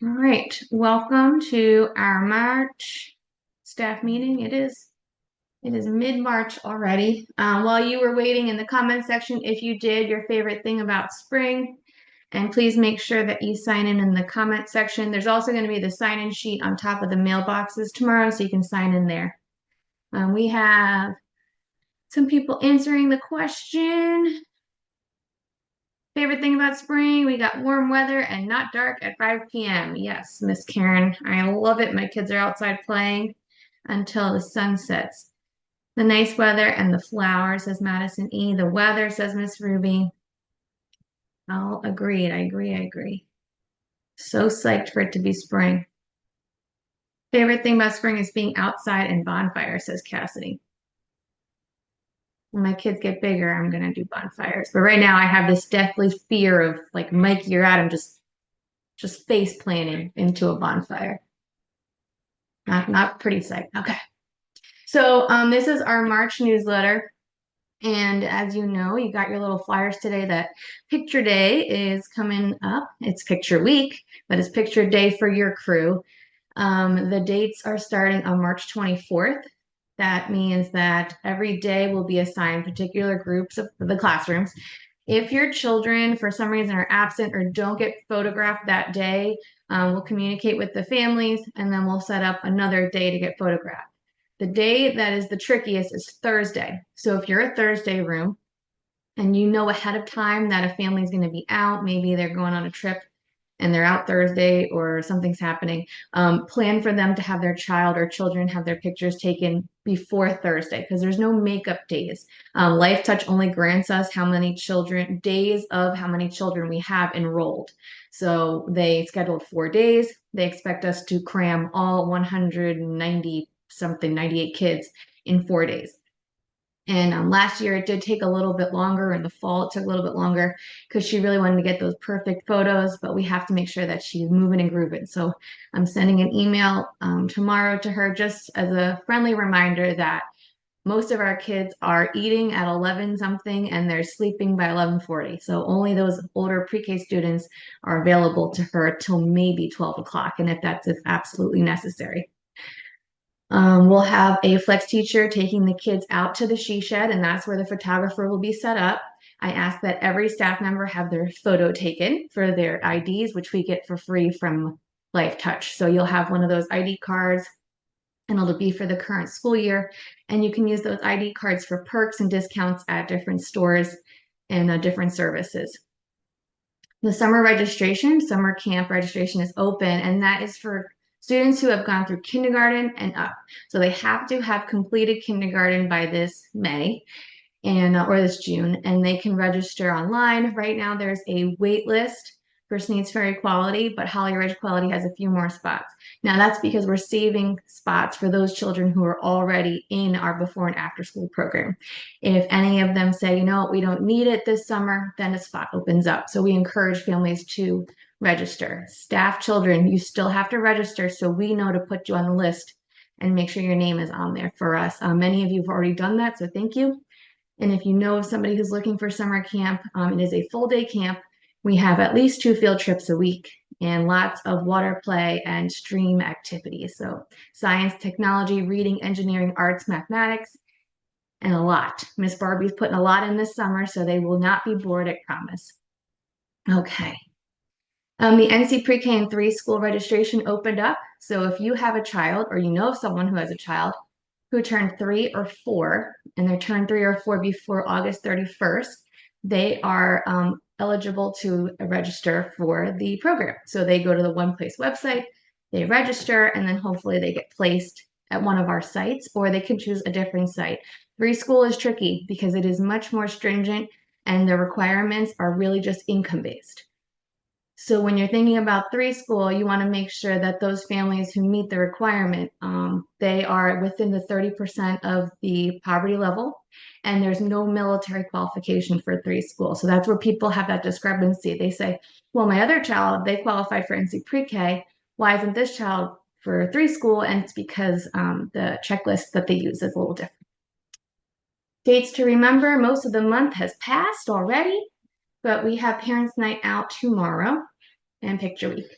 All right, welcome to our March staff meeting. It is mid-March already. While you were waiting in the comment section, if you did your favorite thing about spring, and please make sure that you sign in the comment section. There's also going to be the sign-in sheet on top of the mailboxes tomorrow, so you can sign in there. We have some people answering the question. Favorite thing about spring, we got warm weather and not dark at 5 p.m. Yes, Miss Karen, I love it. My kids are outside playing until the sun sets. The nice weather and the flowers, says Madison E. The weather, says Miss Ruby. All agreed. I agree. So psyched for it to be spring. Favorite thing about spring is being outside and bonfire, says Cassidy. When my kids get bigger, I'm gonna do bonfires. But right now I have this deathly fear of like Mike, you're at him just face planting into a bonfire. Not pretty sight. Okay. So this is our March newsletter. And as you know, you got your little flyers today that picture day is coming up. It's picture week, but it's picture day for your crew. The dates are starting on March 24th. That means that every day will be assigned particular groups of the classrooms. If your children, for some reason, are absent or don't get photographed that day, we'll communicate with the families and then we'll set up another day to get photographed. The day that is the trickiest is Thursday. So if you're a Thursday room and you know ahead of time that a family is going to be out, maybe they're going on a trip and they're out Thursday or something's happening, plan for them to have their child or children have their pictures taken before Thursday because there's no makeup days. Life Touch only grants us days of how many children we have enrolled. So they scheduled 4 days. They expect us to cram all 190 something, 98 kids in 4 days. And last year it did take a little bit longer. In the fall, it took a little bit longer because she really wanted to get those perfect photos, but we have to make sure that she's moving and grooving. So I'm sending an email tomorrow to her just as a friendly reminder that most of our kids are eating at 11 something and they're sleeping by 11:40. So only those older pre-K students are available to her till maybe 12 o'clock, and if that's absolutely necessary. We'll have a flex teacher taking the kids out to the she shed, and that's where the photographer will be set up. I ask that every staff member have their photo taken for their IDs, which we get for free from Life Touch. So you'll have one of those ID cards, and it'll be for the current school year. And you can use those ID cards for perks and discounts at different stores and different services. The summer camp registration is open, and that is for students who have gone through kindergarten and up. So they have to have completed kindergarten by this May and or this June, and they can register online. Right now, there's a wait list for Sneads Ferry Quality, but Holly Ridge Quality has a few more spots. Now, that's because we're saving spots for those children who are already in our before and after school program. If any of them say, you know, we don't need it this summer, then a spot opens up. So we encourage families to register. Staff children, you still have to register so we know to put you on the list and make sure your name is on there for us. Many of you have already done that, so thank you. And if you know of somebody who's looking for summer camp, it is a full day camp. We have at least 2 field trips a week and lots of water play and stream activities. So science, technology, reading, engineering, arts, mathematics, and a lot. Miss Barbie's putting a lot in this summer, so they will not be bored, I promise. Okay. The NC Pre-K and 3 school registration opened up. So if you have a child or you know of someone who has a child who turned 3 or 4, and they're turned 3 or 4 before August 31st, they are eligible to register for the program. So they go to the One Place website, they register, and then hopefully they get placed at one of our sites, or they can choose a different site. 3 school is tricky because it is much more stringent and the requirements are really just income based. So when you're thinking about 3 school, you want to make sure that those families who meet the requirement, they are within the 30% of the poverty level, and there's no military qualification for 3 school. So that's where people have that discrepancy. They say, well, my other child, they qualified for NC Pre-K. Why isn't this child for 3 school? And it's because the checklist that they use is a little different. Dates to remember, most of the month has passed already, but we have Parents' Night Out tomorrow and Picture Week.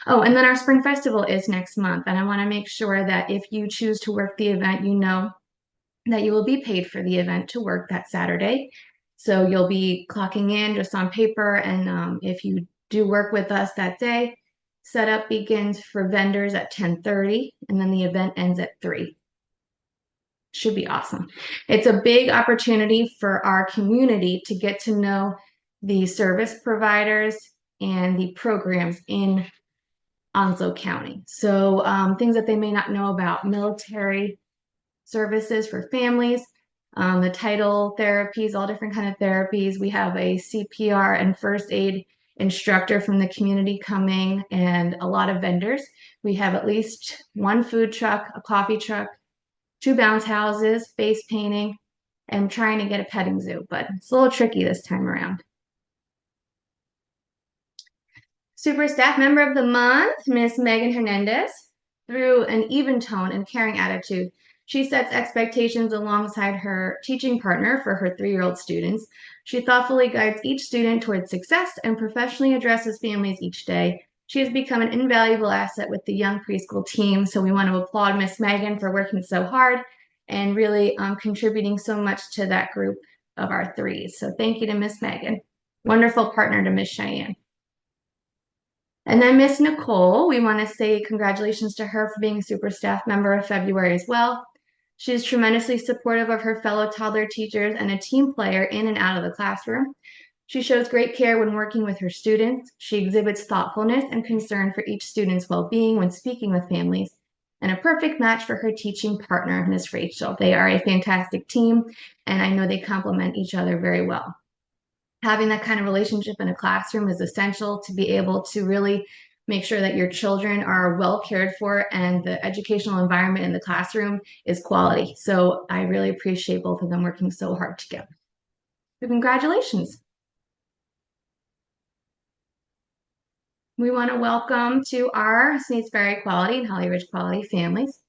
Oh, and then our spring festival is next month, and I want to make sure that if you choose to work the event, you know that you will be paid for the event to work that Saturday. So you'll be clocking in just on paper, and if you do work with us that day, setup begins for vendors at 10:30, and then the event ends at 3. Should be awesome. It's a big opportunity for our community to get to know the service providers and the programs in Onslow County. So things that they may not know about: military services for families, the title therapies, all different kind of therapies. We have a CPR and first aid instructor from the community coming, and a lot of vendors. We have at least one food truck, a coffee truck, 2 bounce houses, face painting, and trying to get a petting zoo, but it's a little tricky this time around. Super Staff Member of the Month, Miss Megan Hernandez. Through an even tone and caring attitude, she sets expectations alongside her teaching partner for her 3-year-old students. She thoughtfully guides each student towards success and professionally addresses families each day. She has become an invaluable asset with the young preschool team, so we want to applaud Miss Megan for working so hard and really contributing so much to that group of our 3s. So thank you to Miss Megan. Wonderful partner to Miss Cheyenne. And then Miss Nicole, we want to say congratulations to her for being a super staff member of February as well. She is tremendously supportive of her fellow toddler teachers and a team player in and out of the classroom. She shows great care when working with her students. She exhibits thoughtfulness and concern for each student's well-being when speaking with families, and a perfect match for her teaching partner, Miss Rachel. They are a fantastic team, and I know they complement each other very well. Having that kind of relationship in a classroom is essential to be able to really make sure that your children are well cared for and the educational environment in the classroom is quality. So I really appreciate both of them working so hard together. So congratulations. We want to welcome to our Sneads Ferry Quality and Holly Ridge Quality families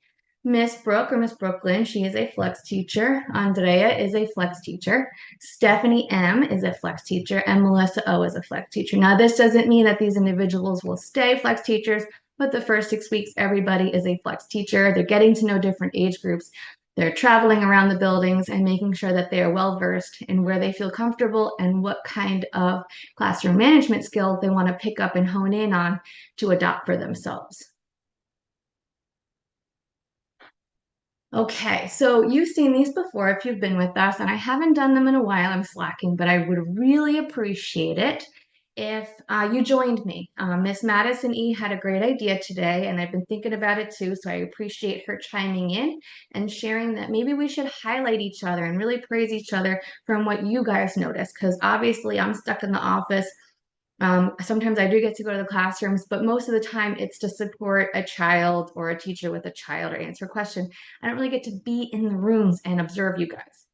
Miss Brooke or Miss Brooklyn. She is a flex teacher. Andrea is a flex teacher. Stephanie M is a flex teacher, and Melissa O is a flex teacher. Now, this doesn't mean that these individuals will stay flex teachers, but the first 6 weeks, everybody is a flex teacher. They're getting to know different age groups. They're traveling around the buildings and making sure that they are well versed in where they feel comfortable and what kind of classroom management skills they want to pick up and hone in on to adopt for themselves. Okay, so you've seen these before if you've been with us, and I haven't done them in a while. I'm slacking, but I would really appreciate it if you joined me. Miss Madison E. had a great idea today, and I've been thinking about it too, so I appreciate her chiming in and sharing that maybe we should highlight each other and really praise each other from what you guys notice, because obviously I'm stuck in the office. Sometimes I do get to go to the classrooms, but most of the time it's to support a child or a teacher with a child or answer a question. I don't really get to be in the rooms and observe you guys.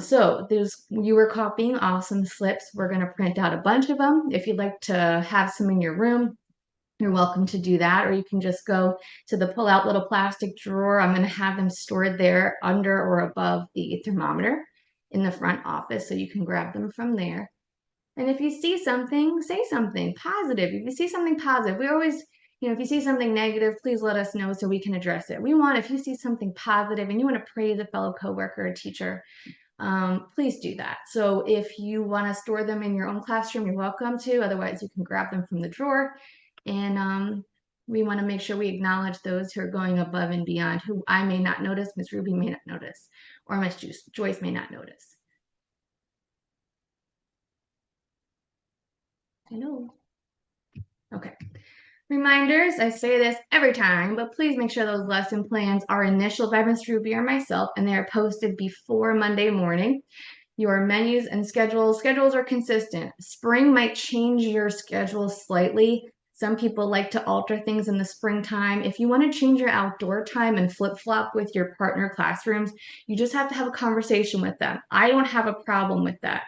So you were copying awesome slips. We're going to print out a bunch of them. If you'd like to have some in your room, you're welcome to do that, or you can just go to the pull out little plastic drawer. I'm going to have them stored there under or above the thermometer in the front office, so you can grab them from there. And if you see something, say something positive. If you see something positive, we always, if you see something negative, please let us know so we can address it. If you see something positive and you want to praise a fellow coworker or teacher, please do that. So if you want to store them in your own classroom, you're welcome to. Otherwise, you can grab them from the drawer. And we want to make sure we acknowledge those who are going above and beyond, who I may not notice, Miss Ruby may not notice, or Miss Joyce may not notice. Hello. Okay. Reminders, I say this every time, but please make sure those lesson plans are initialed by Ms. Ruby or myself, and they are posted before Monday morning. Your menus and schedules are consistent. Spring might change your schedule slightly. Some people like to alter things in the springtime. If you want to change your outdoor time and flip-flop with your partner classrooms, you just have to have a conversation with them. I don't have a problem with that.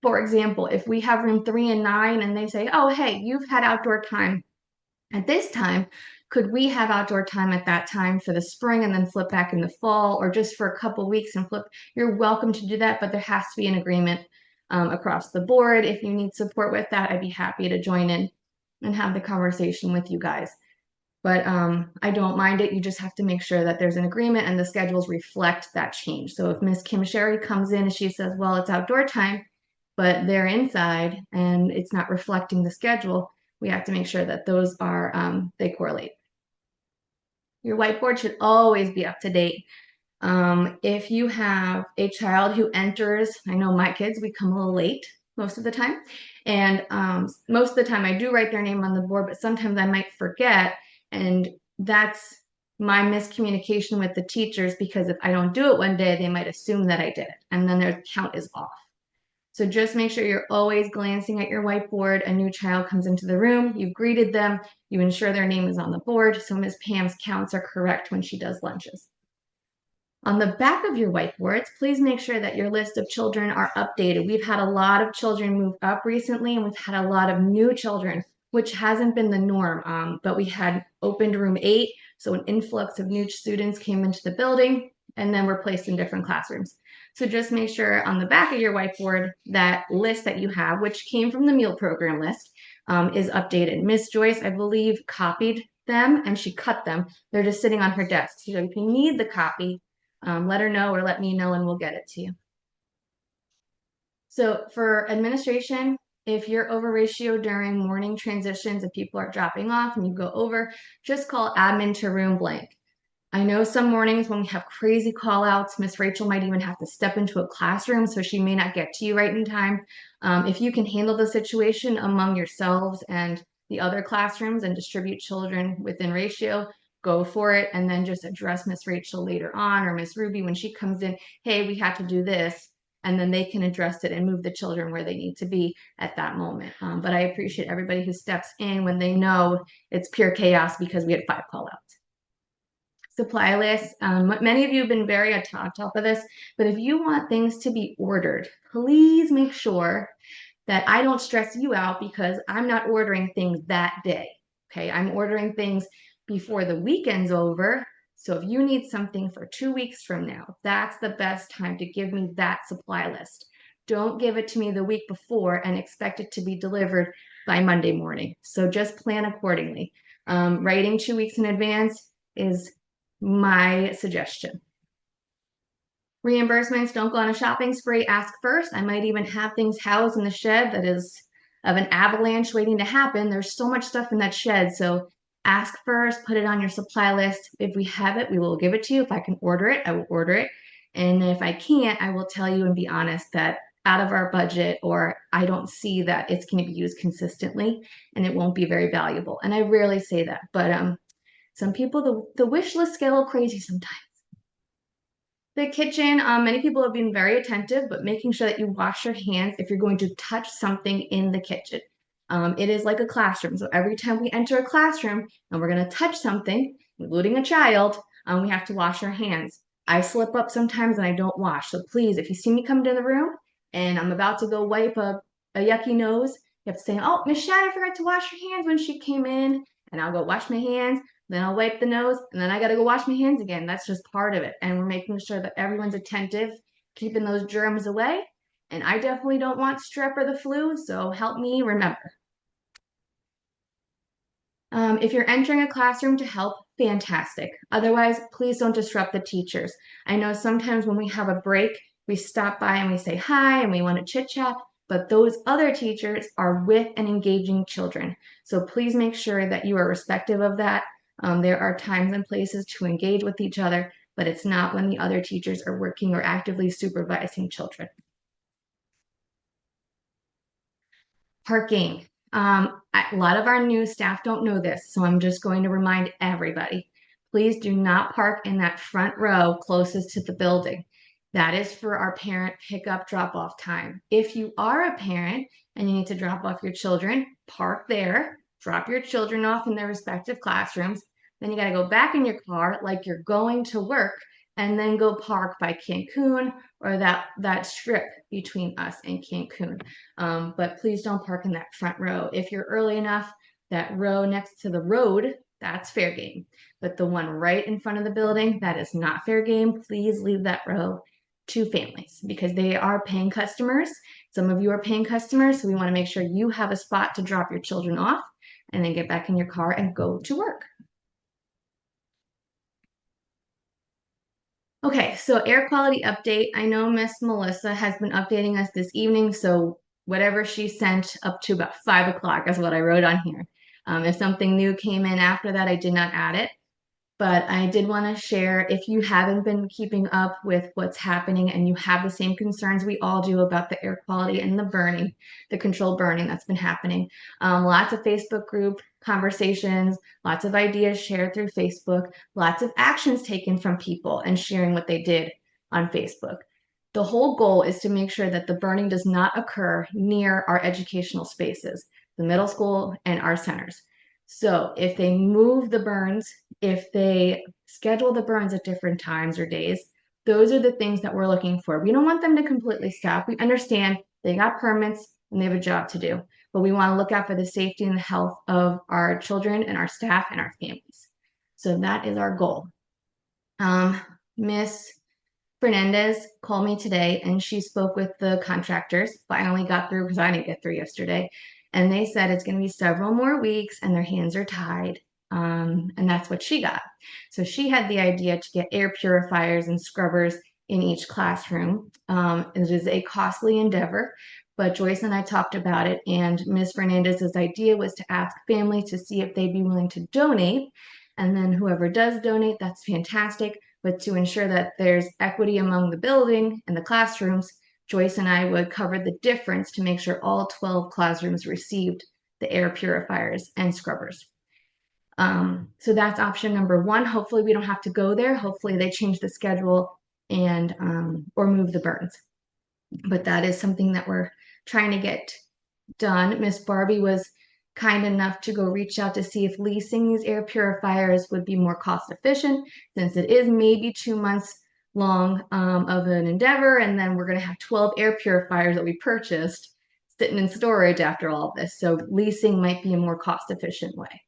For example, if we have room 3 and 9 and they say, oh, hey, you've had outdoor time at this time, could we have outdoor time at that time for the spring and then flip back in the fall, or just for a couple weeks and flip? You're welcome to do that, but there has to be an agreement across the board. If you need support with that, I'd be happy to join in. and have the conversation with you guys. But I don't mind it. You just have to make sure that there's an agreement and the schedules reflect that change. So if Miss Kim Sherry comes in and she says, well, it's outdoor time, but they're inside and it's not reflecting the schedule, we have to make sure that those are, they correlate. Your whiteboard should always be up to date. If you have a child who enters, I know my kids, we come a little late most of the time. And most of the time I do write their name on the board, but sometimes I might forget. And that's my miscommunication with the teachers, because if I don't do it one day, they might assume that I did it. And then their count is off. So just make sure you're always glancing at your whiteboard. A new child comes into the room, you've greeted them, you ensure their name is on the board, so Ms. Pam's counts are correct when she does lunches. On the back of your whiteboards, please make sure that your list of children are updated. We've had a lot of children move up recently, and we've had a lot of new children, which hasn't been the norm, but we had opened room 8, so an influx of new students came into the building, and then were placed in different classrooms. So just make sure on the back of your whiteboard, that list that you have, which came from the meal program list, is updated. Miss Joyce, I believe, copied them and she cut them. They're just sitting on her desk. So if you need the copy, let her know or let me know and we'll get it to you. So for administration, if you're over ratio during morning transitions, if people are dropping off and you go over, just call admin to room blank. I know some mornings when we have crazy call outs, Miss Rachel might even have to step into a classroom, so she may not get to you right in time. If you can handle the situation among yourselves and the other classrooms and distribute children within ratio, go for it, and then just address Miss Rachel later on, or Miss Ruby when she comes in, hey, we have to do this, and then they can address it and move the children where they need to be at that moment. But I appreciate everybody who steps in when they know it's pure chaos because we had 5 call outs. Supply list. Many of you have been very on top of this, but if you want things to be ordered, please make sure that I don't stress you out because I'm not ordering things that day. Okay, I'm ordering things before the weekend's over. So if you need something for 2 weeks from now, that's the best time to give me that supply list. Don't give it to me the week before and expect it to be delivered by Monday morning. So just plan accordingly. Writing 2 weeks in advance is my suggestion. Reimbursements, don't go on a shopping spree, ask first. I might even have things housed in the shed that is of an avalanche waiting to happen. There's so much stuff in that shed, so ask first, put it on your supply list. If we have it, we will give it to you. If I can order it, I will order it. And if I can't, I will tell you and be honest that out of our budget, or I don't see that it's going to be used consistently and it won't be very valuable. And I rarely say that, but some people, the wish list get a little crazy sometimes. The kitchen, many people have been very attentive, but making sure that you wash your hands if you're going to touch something in the kitchen. It is like a classroom. So every time we enter a classroom and we're going to touch something, including a child, we have to wash our hands. I slip up sometimes and I don't wash. So please, if you see me come into the room and I'm about to go wipe a yucky nose, you have to say, oh, Miss Shadow forgot to wash her hands when she came in. And I'll go wash my hands. Then I'll wipe the nose, and then I got to go wash my hands again. That's just part of it. And we're making sure that everyone's attentive, keeping those germs away. And I definitely don't want strep or the flu, so help me remember. If you're entering a classroom to help, fantastic. Otherwise, please don't disrupt the teachers. I know sometimes when we have a break, we stop by and we say hi and we want to chit chat, but those other teachers are with and engaging children. So please make sure that you are respectful of that. There are times and places to engage with each other, but it's not when the other teachers are working or actively supervising children. Parking. A lot of our new staff don't know this, so I'm just going to remind everybody. Please do not park in that front row closest to the building. That is for our parent pickup drop-off time. If you are a parent and you need to drop off your children, park there, drop your children off in their respective classrooms. Then you got to go back in your car like you're going to work and then go park by Cancun or that strip between us and Cancun. But please don't park in that front row. If you're early enough, that row next to the road, that's fair game. But the one right in front of the building, that is not fair game. Please leave that row to families because they are paying customers. Some of you are paying customers, so we want to make sure you have a spot to drop your children off. and then get back in your car and go to work. Okay, so air quality update. I know Miss Melissa has been updating us this evening, so whatever she sent up to about 5 o'clock is what I wrote on here. If something new came in after that, I did not add it. But I did want to share, if you haven't been keeping up with what's happening and you have the same concerns we all do about the air quality and the burning, the controlled burning that's been happening. Lots of Facebook group conversations, lots of ideas shared through Facebook, lots of actions taken from people and sharing what they did on Facebook. The whole goal is to make sure that the burning does not occur near our educational spaces, the middle school and our centers. So if they move the burns, if they schedule the burns at different times or days, those are the things that we're looking for. We don't want them to completely stop. We understand they got permits and they have a job to do, but we want to look out for the safety and the health of our children and our staff and our families. So that is our goal. Miss Fernandez called me today and she spoke with the contractors, but I only got through because I didn't get through yesterday. And they said it's going to be several more weeks and their hands are tied. And that's what she got. So she had the idea to get air purifiers and scrubbers in each classroom. It is a costly endeavor, but Joyce and I talked about it, and Ms. Fernandez's idea was to ask families to see if they'd be willing to donate. And then whoever does donate, that's fantastic. But to ensure that there's equity among the building and the classrooms, Joyce and I would cover the difference to make sure all 12 classrooms received the air purifiers and scrubbers. So that's option number one. Hopefully we don't have to go there. Hopefully they change the schedule and or move the burns. But that is something that we're trying to get done. Miss Barbie was kind enough to go reach out to see if leasing these air purifiers would be more cost efficient, since it is maybe 2 months long of an endeavor, and then we're going to have 12 air purifiers that we purchased sitting in storage after all of this. So leasing might be a more cost efficient way.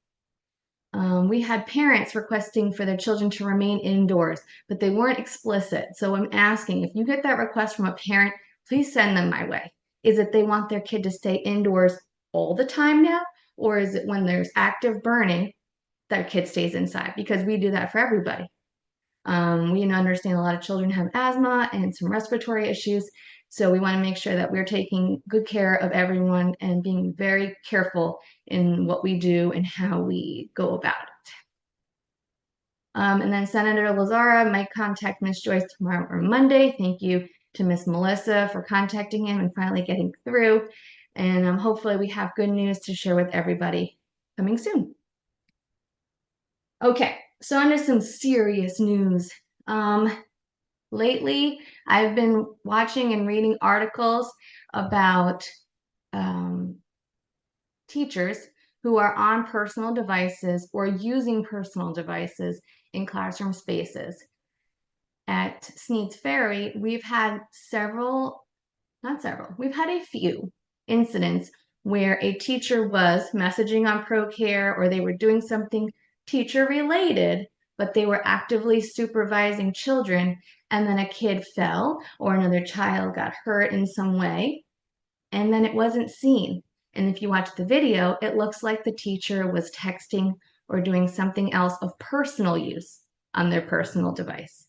We had parents requesting for their children to remain indoors, but they weren't explicit. So I'm asking, if you get that request from a parent, please send them my way. Is it they want their kid to stay indoors all the time now? Or is it when there's active burning, that kid stays inside? Because we do that for everybody. We understand a lot of children have asthma and some respiratory issues. So we want to make sure that we're taking good care of everyone and being very careful in what we do and how we go about it. And then Senator Lazara might contact Ms. Joyce tomorrow or Monday. Thank you to Ms. Melissa for contacting him and finally getting through. And hopefully we have good news to share with everybody coming soon. Okay, so on to some serious news. Lately, I've been watching and reading articles about teachers who are on personal devices or using personal devices in classroom spaces. At Sneed's Ferry, we've had we've had a few incidents where a teacher was messaging on ProCare or they were doing something teacher related, but they were actively supervising children, and then a kid fell or another child got hurt in some way, and then it wasn't seen. And if you watch the video, it looks like the teacher was texting or doing something else of personal use on their personal device.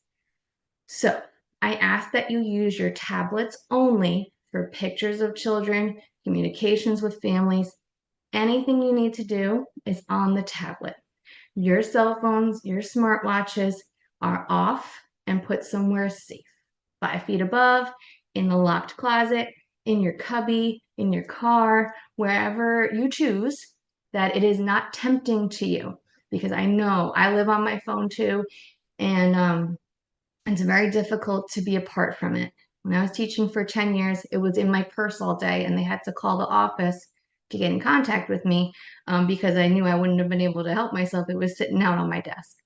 So I ask that you use your tablets only for pictures of children, communications with families. Anything you need to do is on the tablet. Your cell phones, your smartwatches are off and put somewhere safe. 5 feet above, in the locked closet, in your cubby, in your car, wherever you choose, that it is not tempting to you. Because I know I live on my phone too, and it's very difficult to be apart from it. When I was teaching for 10 years, it was in my purse all day, and they had to call the office to get in contact with me because I knew I wouldn't have been able to help myself. It was sitting out on my desk.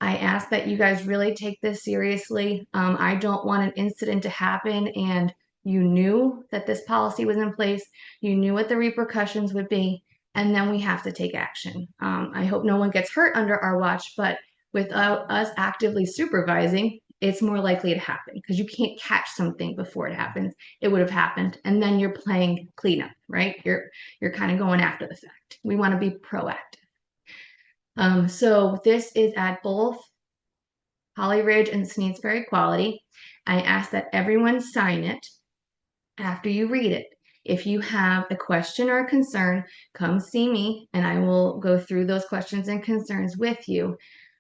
I ask that you guys really take this seriously. I don't want an incident to happen and you knew that this policy was in place, you knew what the repercussions would be, and then we have to take action. I hope no one gets hurt under our watch, but without us actively supervising, it's more likely to happen because you can't catch something before it happens. It would have happened, and then you're playing cleanup, right? You're kind of going after the fact. We want to be proactive. So this is at both Holly Ridge and Sneedsbury Quality. I ask that everyone sign it after you read it. If you have a question or a concern, come see me and I will go through those questions and concerns with you.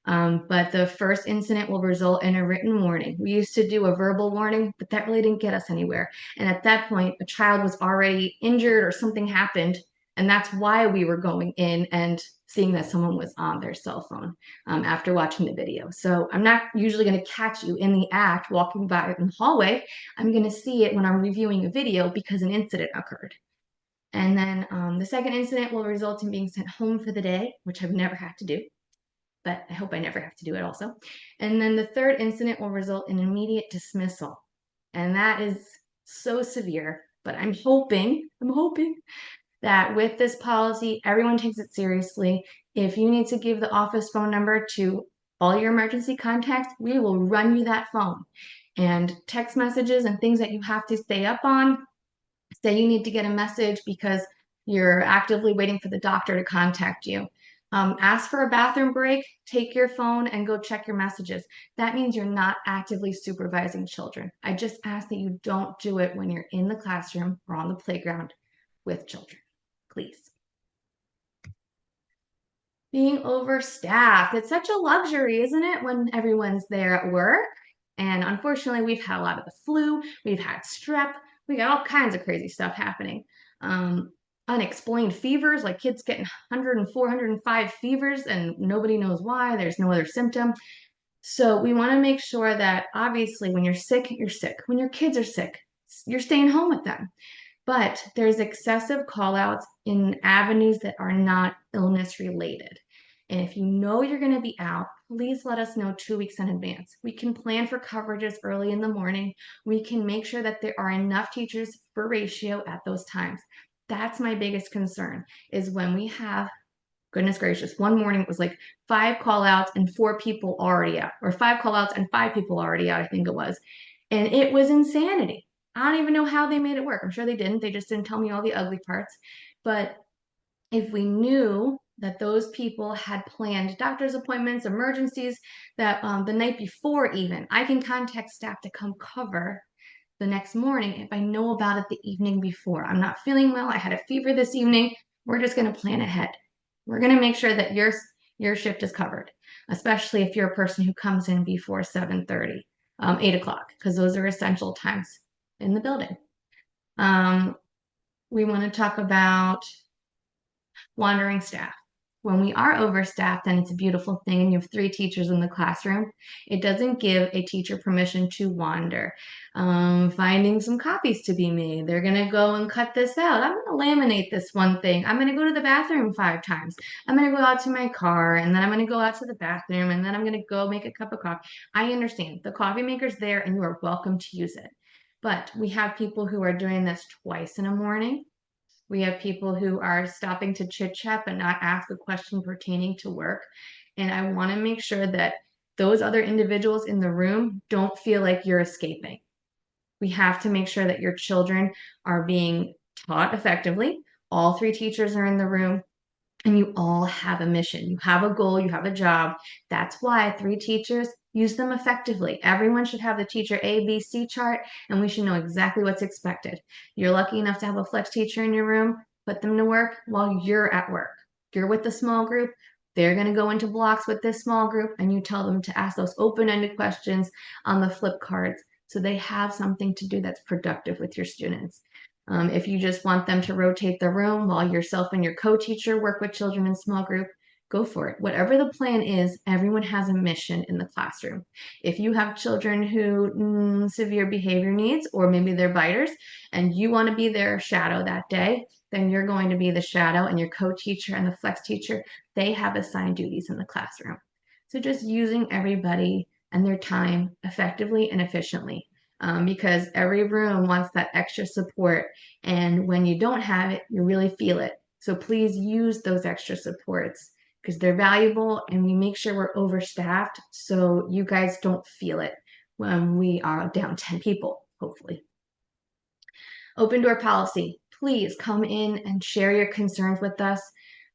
But the first incident will result in a written warning. We used to do a verbal warning, but that really didn't get us anywhere. And at that point, a child was already injured or something happened. And that's why we were going in and seeing that someone was on their cell phone after watching the video. So I'm not usually going to catch you in the act walking by in the hallway. I'm going to see it when I'm reviewing a video because an incident occurred. And then the second incident will result in being sent home for the day, which I've never had to do, but I hope I never have to do it also. And then the third incident will result in immediate dismissal. And that is so severe, but I'm hoping that with this policy, everyone takes it seriously. If you need to give the office phone number to all your emergency contacts, we will run you that phone. And text messages and things that you have to stay up on, say you need to get a message because you're actively waiting for the doctor to contact you. Ask for a bathroom break, take your phone and go check your messages. That means you're not actively supervising children. I just ask that you don't do it when you're in the classroom or on the playground with children. Please. Being overstaffed. It's such a luxury, isn't it, when everyone's there at work? And unfortunately, we've had a lot of the flu, we've had strep, we got all kinds of crazy stuff happening. Unexplained fevers, like kids getting 104, 105 fevers and nobody knows why, there's no other symptom. So we want to make sure that obviously when you're sick, you're sick. When your kids are sick, you're staying home with them. But there's excessive callouts in avenues that are not illness related. And if you know you're going to be out, please let us know 2 weeks in advance. We can plan for coverages early in the morning. We can make sure that there are enough teachers for ratio at those times. That's my biggest concern is when we have, goodness gracious, one morning it was like 5 callouts and 4 people already out, or 5 callouts and 5 people already out, I think it was. And it was insanity. I don't even know how they made it work. I'm sure they didn't. They just didn't tell me all the ugly parts. But if we knew that those people had planned doctor's appointments, emergencies, that the night before even, I can contact staff to come cover the next morning if I know about it the evening before. I'm not feeling well. I had a fever this evening. We're just going to plan ahead. We're going to make sure that your shift is covered, especially if you're a person who comes in before 7:30, 8 o'clock, because those are essential times in the building. We want to talk about wandering staff. When we are overstaffed and it's a beautiful thing and you have 3 teachers in the classroom, it doesn't give a teacher permission to wander. Finding some copies to be made. They're going to go and cut this out. I'm going to laminate this one thing. I'm going to go to the bathroom 5 times. I'm going to go out to my car and then I'm going to go out to the bathroom and then I'm going to go make a cup of coffee. I understand. The coffee maker's there and you are welcome to use it. But we have people who are doing this twice in a morning. We have people who are stopping to chit chat but not ask a question pertaining to work. And I want to make sure that those other individuals in the room don't feel like you're escaping. We have to make sure that your children are being taught effectively. All 3 teachers are in the room and you all have a mission. You have a goal, you have a job. That's why 3 teachers, use them effectively. Everyone should have the teacher A, B, C chart, and we should know exactly what's expected. You're lucky enough to have a flex teacher in your room, put them to work while you're at work. You're with the small group, they're going to go into blocks with this small group, and you tell them to ask those open-ended questions on the flip cards so they have something to do that's productive with your students. If you just want them to rotate the room while yourself and your co-teacher work with children in small group, go for it. Whatever the plan is, everyone has a mission in the classroom. If you have children who severe behavior needs, or maybe they're biters, and you want to be their shadow that day, then you're going to be the shadow, and your co-teacher and the flex teacher, they have assigned duties in the classroom. So just using everybody and their time effectively and efficiently. Because every room wants that extra support, and when you don't have it, you really feel it. So please use those extra supports because they're valuable, and we make sure we're overstaffed so you guys don't feel it when we are down 10 people, hopefully. Open door policy. Please come in and share your concerns with us.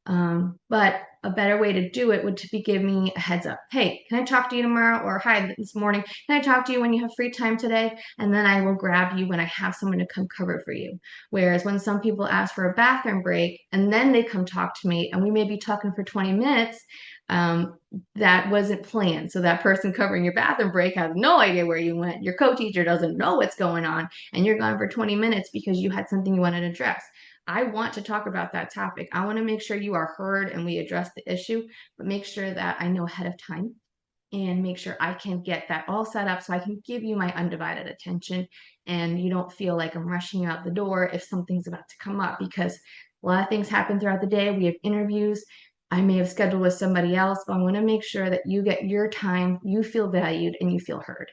But a better way to do it would be give me a heads up. Hey, can I talk to you tomorrow? Or hi, this morning. Can I talk to you when you have free time today? And then I will grab you when I have someone to come cover for you. Whereas when some people ask for a bathroom break and then they come talk to me and we may be talking for 20 minutes, that wasn't planned. So that person covering your bathroom break has no idea where you went. Your co-teacher doesn't know what's going on, and you're gone for 20 minutes because you had something you wanted to address. I want to talk about that topic. I want to make sure you are heard and we address the issue, but make sure that I know ahead of time and make sure I can get that all set up so I can give you my undivided attention and you don't feel like I'm rushing you out the door if something's about to come up, because a lot of things happen throughout the day. We have interviews. I may have scheduled with somebody else, but I want to make sure that you get your time, you feel valued, and you feel heard.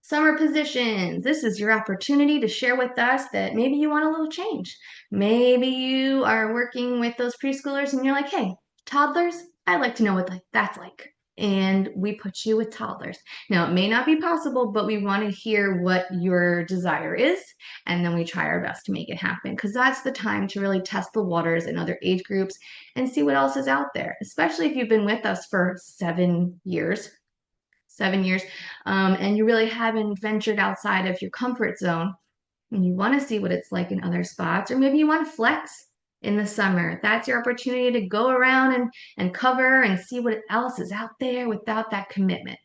Summer positions. This is your opportunity to share with us that maybe you want a little change. Maybe you are working with those preschoolers and you're like, hey, toddlers, I'd like to know what that's like. And we put you with toddlers. Now, it may not be possible, but we want to hear what your desire is. And then we try our best to make it happen, because that's the time to really test the waters in other age groups and see what else is out there, especially if you've been with us for 7 years. 7 years, and you really haven't ventured outside of your comfort zone, and you want to see what it's like in other spots, or maybe you want to flex in the summer. That's your opportunity to go around and cover and see what else is out there without that commitment.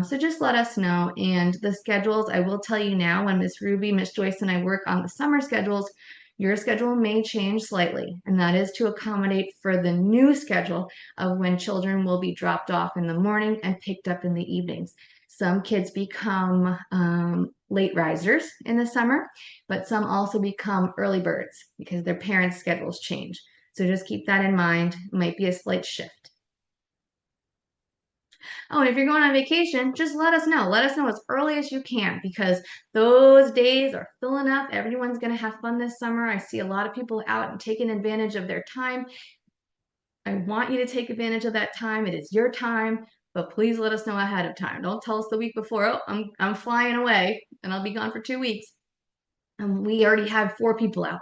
So just let us know. And the schedules, I will tell you now, when Miss Ruby, Miss Joyce, and I work on the summer schedules, your schedule may change slightly, and that is to accommodate for the new schedule of when children will be dropped off in the morning and picked up in the evenings. Some kids become late risers in the summer, but some also become early birds because their parents' schedules change. So just keep that in mind. It might be a slight shift. Oh, and if you're going on vacation, just let us know. Let us know as early as you can, because those days are filling up. Everyone's going to have fun this summer. I see a lot of people out and taking advantage of their time. I want you to take advantage of that time. It is your time, but please let us know ahead of time. Don't tell us the week before, oh, I'm flying away and I'll be gone for 2 weeks. And we already had 4 people out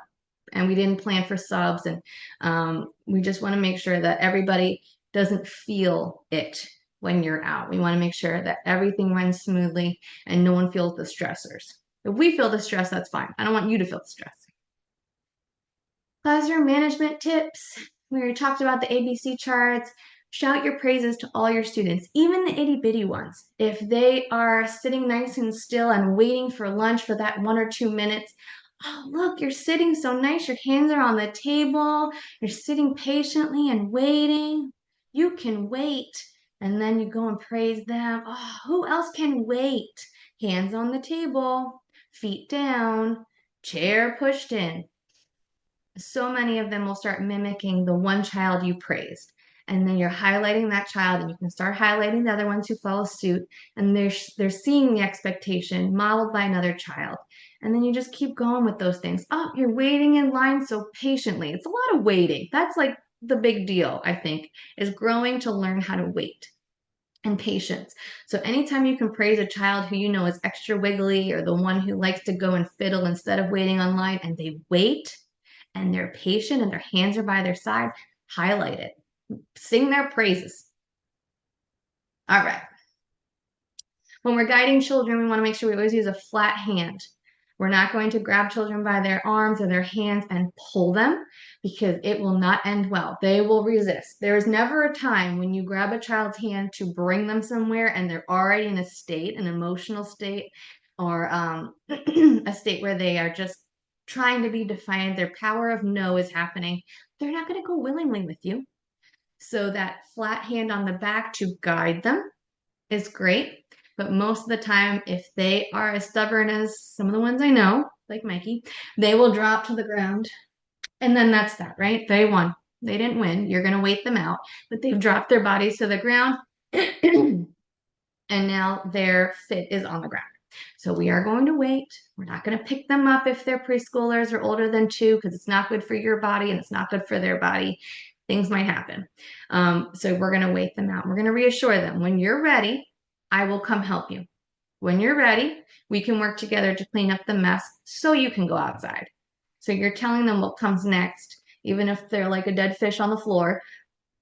and we didn't plan for subs. And we just want to make sure that everybody doesn't feel it when you're out. We want to make sure that everything runs smoothly and no one feels the stressors. If we feel the stress, that's fine. I don't want you to feel the stress. Classroom management tips. We already talked about the ABC charts. Shout your praises to all your students, even the itty bitty ones. If they are sitting nice and still and waiting for lunch for that 1 or 2 minutes, oh, look, you're sitting so nice. Your hands are on the table. You're sitting patiently and waiting. You can wait. And then you go and praise them. Oh, who else can wait? Hands on the table, feet down, chair pushed in. So many of them will start mimicking the one child you praised. And then you're highlighting that child, and you can start highlighting the other ones who follow suit. And they're seeing the expectation modeled by another child. And then you just keep going with those things. Oh, you're waiting in line so patiently. It's a lot of waiting. That's like the big deal, I think, is growing to learn how to wait and patience. So anytime you can praise a child who you know is extra wiggly, or the one who likes to go and fiddle instead of waiting online, and they wait and they're patient and their hands are by their side, highlight it. Sing their praises. All right. When we're guiding children, we want to make sure we always use a flat hand. We're not going to grab children by their arms or their hands and pull them, because it will not end well. They will resist. There is never a time when you grab a child's hand to bring them somewhere and they're already in a state, an emotional state, or a state where they are just trying to be defiant. Their power of no is happening. They're not going to go willingly with you. So that flat hand on the back to guide them is great. But most of the time, if they are as stubborn as some of the ones I know, like Mikey, they will drop to the ground. And then that's that, right? They won. They didn't win. You're going to wait them out. But they've dropped their bodies to the ground. And now their fit is on the ground. So we are going to wait. We're not going to pick them up if they're preschoolers or older than 2, because it's not good for your body and it's not good for their body. Things might happen. So we're going to wait them out. We're going to reassure them, when you're ready, I will come help you. When you're ready, we can work together to clean up the mess so you can go outside. So you're telling them what comes next. Even if they're like a dead fish on the floor,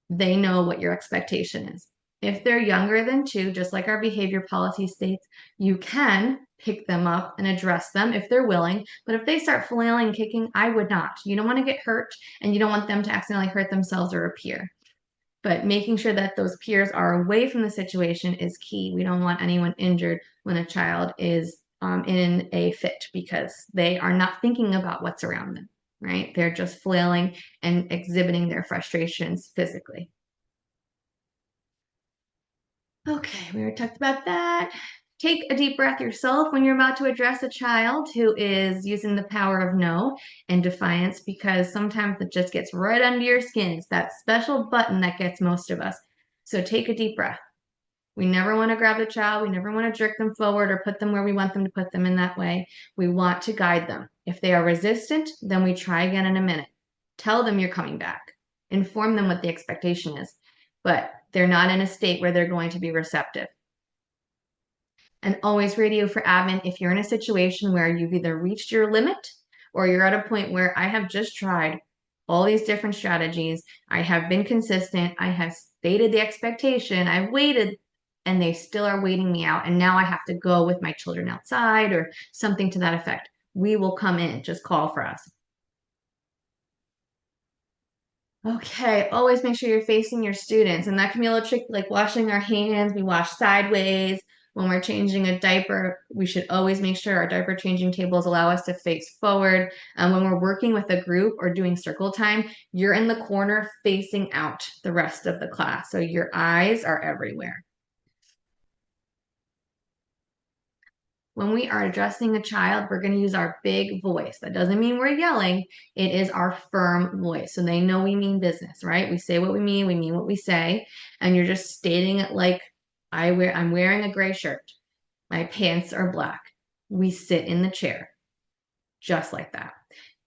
they know what your expectation is. If they're younger than 2, just like our behavior policy states, you can pick them up and address them if they're willing. But if they start flailing, kicking, I would not. You don't want to get hurt, and you don't want them to accidentally hurt themselves or a peer. But making sure that those peers are away from the situation is key. We don't want anyone injured when a child is in a fit, because they are not thinking about what's around them, right? They're just flailing and exhibiting their frustrations physically. Okay, we already talked about that. Take a deep breath yourself when you're about to address a child who is using the power of no and defiance, because sometimes it just gets right under your skin. It's that special button that gets most of us. So take a deep breath. We never want to grab the child. We never want to jerk them forward or put them where we want them to put them in that way. We want to guide them. If they are resistant, then we try again in a minute. Tell them you're coming back. Inform them what the expectation is. But they're not in a state where they're going to be receptive. And always radio for admin if you're in a situation where you've either reached your limit or you're at a point where I have just tried all these different strategies. I have been consistent. I have stated the expectation. I've waited, and they still are waiting me out. And now I have to go with my children outside or something to that effect. We will come in. Just call for us. Okay, always make sure you're facing your students. And that can be a little tricky, like washing our hands. We wash sideways. When we're changing a diaper, we should always make sure our diaper changing tables allow us to face forward. When we're working with a group or doing circle time, you're in the corner facing out the rest of the class. So your eyes are everywhere. When we are addressing a child, we're going to use our big voice. That doesn't mean we're yelling. It is our firm voice. So they know we mean business, right? We say what we mean what we say. And you're just stating it like I'm wearing a gray shirt. My pants are black. We sit in the chair. Just like that.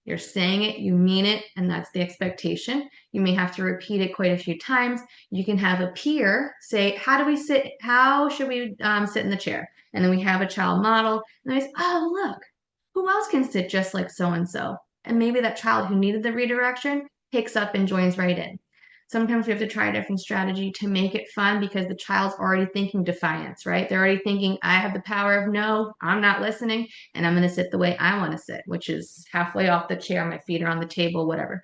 You're saying it, you mean it, and that's the expectation. You may have to repeat it quite a few times. You can have a peer say, how do we sit? How should we sit in the chair? And then we have a child model, and they say, oh, look, who else can sit just like so-and-so? And maybe that child who needed the redirection picks up and joins right in. Sometimes we have to try a different strategy to make it fun, because the child's already thinking defiance, right? They're already thinking, I have the power of no, I'm not listening, and I'm going to sit the way I want to sit, which is halfway off the chair, my feet are on the table, whatever.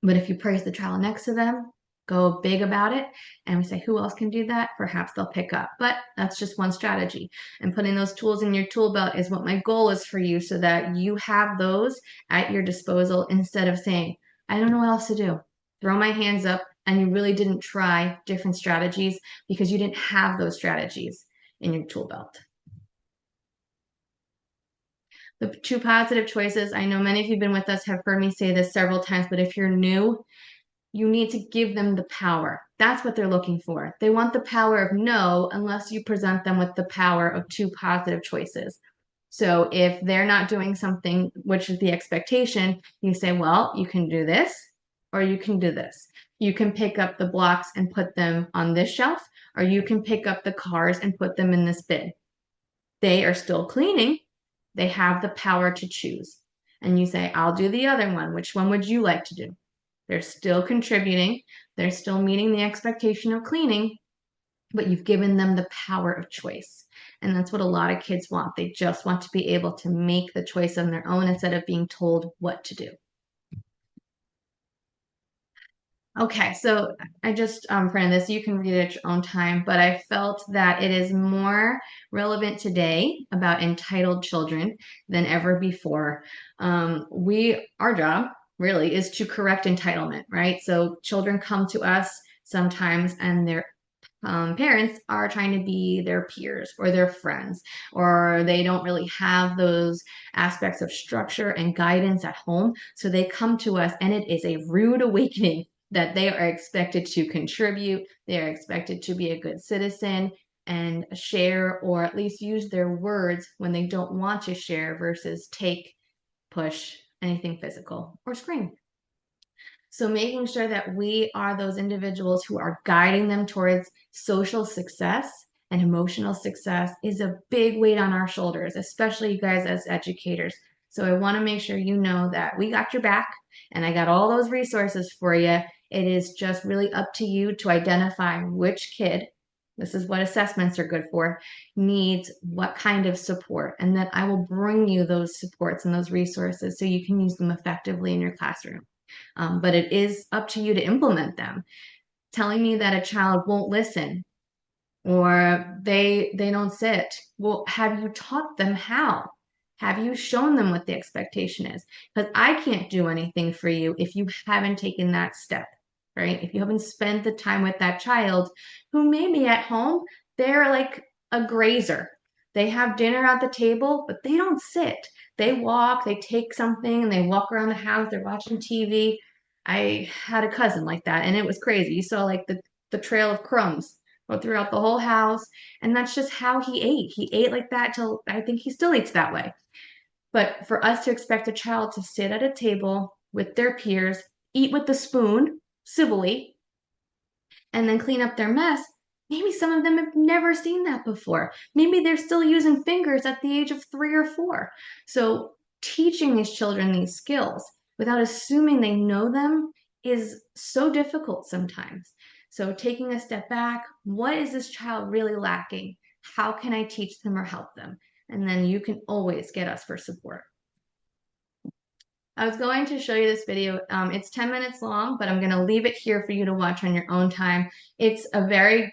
But if you praise the child next to them, go big about it, and we say, who else can do that? Perhaps they'll pick up. But that's just one strategy. And putting those tools in your tool belt is what my goal is for you, so that you have those at your disposal instead of saying, I don't know what else to do. Throw my hands up, and you really didn't try different strategies because you didn't have those strategies in your tool belt. The 2 positive choices. I know many of you who've been with us have heard me say this several times, but if you're new, you need to give them the power. That's what they're looking for. They want the power of no, unless you present them with the power of 2 positive choices. So if they're not doing something, which is the expectation, you say, well, you can do this, or you can do this. You can pick up the blocks and put them on this shelf, or you can pick up the cars and put them in this bin. They are still cleaning. They have the power to choose. And you say, I'll do the other one. Which one would you like to do? They're still contributing. They're still meeting the expectation of cleaning, but you've given them the power of choice. And that's what a lot of kids want. They just want to be able to make the choice on their own instead of being told what to do. Okay, so I just printed this. You can read it at your own time, but I felt that it is more relevant today about entitled children than ever before. Our job really is to correct entitlement, right? So children come to us sometimes, and their parents are trying to be their peers or their friends, or they don't really have those aspects of structure and guidance at home. So they come to us, and it is a rude awakening that they are expected to contribute. They are expected to be a good citizen and share, or at least use their words when they don't want to share, versus take, push, anything physical, or scream. So making sure that we are those individuals who are guiding them towards social success and emotional success is a big weight on our shoulders, especially you guys as educators. So I want to make sure you know that we got your back and I got all those resources for you. It is just really up to you to identify which kid, this is what assessments are good for, needs what kind of support. And then I will bring you those supports and those resources so you can use them effectively in your classroom. But it is up to you to implement them. Telling me that a child won't listen or they don't sit. Well, have you taught them how? Have you shown them what the expectation is? Because I can't do anything for you if you haven't taken that step, right? If you haven't spent the time with that child who maybe at home, they're like a grazer. They have dinner at the table, but they don't sit. They walk, they take something and they walk around the house, they're watching TV. I had a cousin like that and it was crazy. You saw like the trail of crumbs throughout the whole house. And that's just how he ate. He ate like that till I think he still eats that way. But for us to expect a child to sit at a table with their peers, eat with the spoon civilly, and then clean up their mess, maybe some of them have never seen that before. Maybe they're still using fingers at the age of 3 or 4. So teaching these children these skills without assuming they know them is so difficult sometimes. So taking a step back, what is this child really lacking? How can I teach them or help them? And then you can always get us for support. I was going to show you this video. It's 10 minutes long, but I'm going to leave it here for you to watch on your own time. It's a very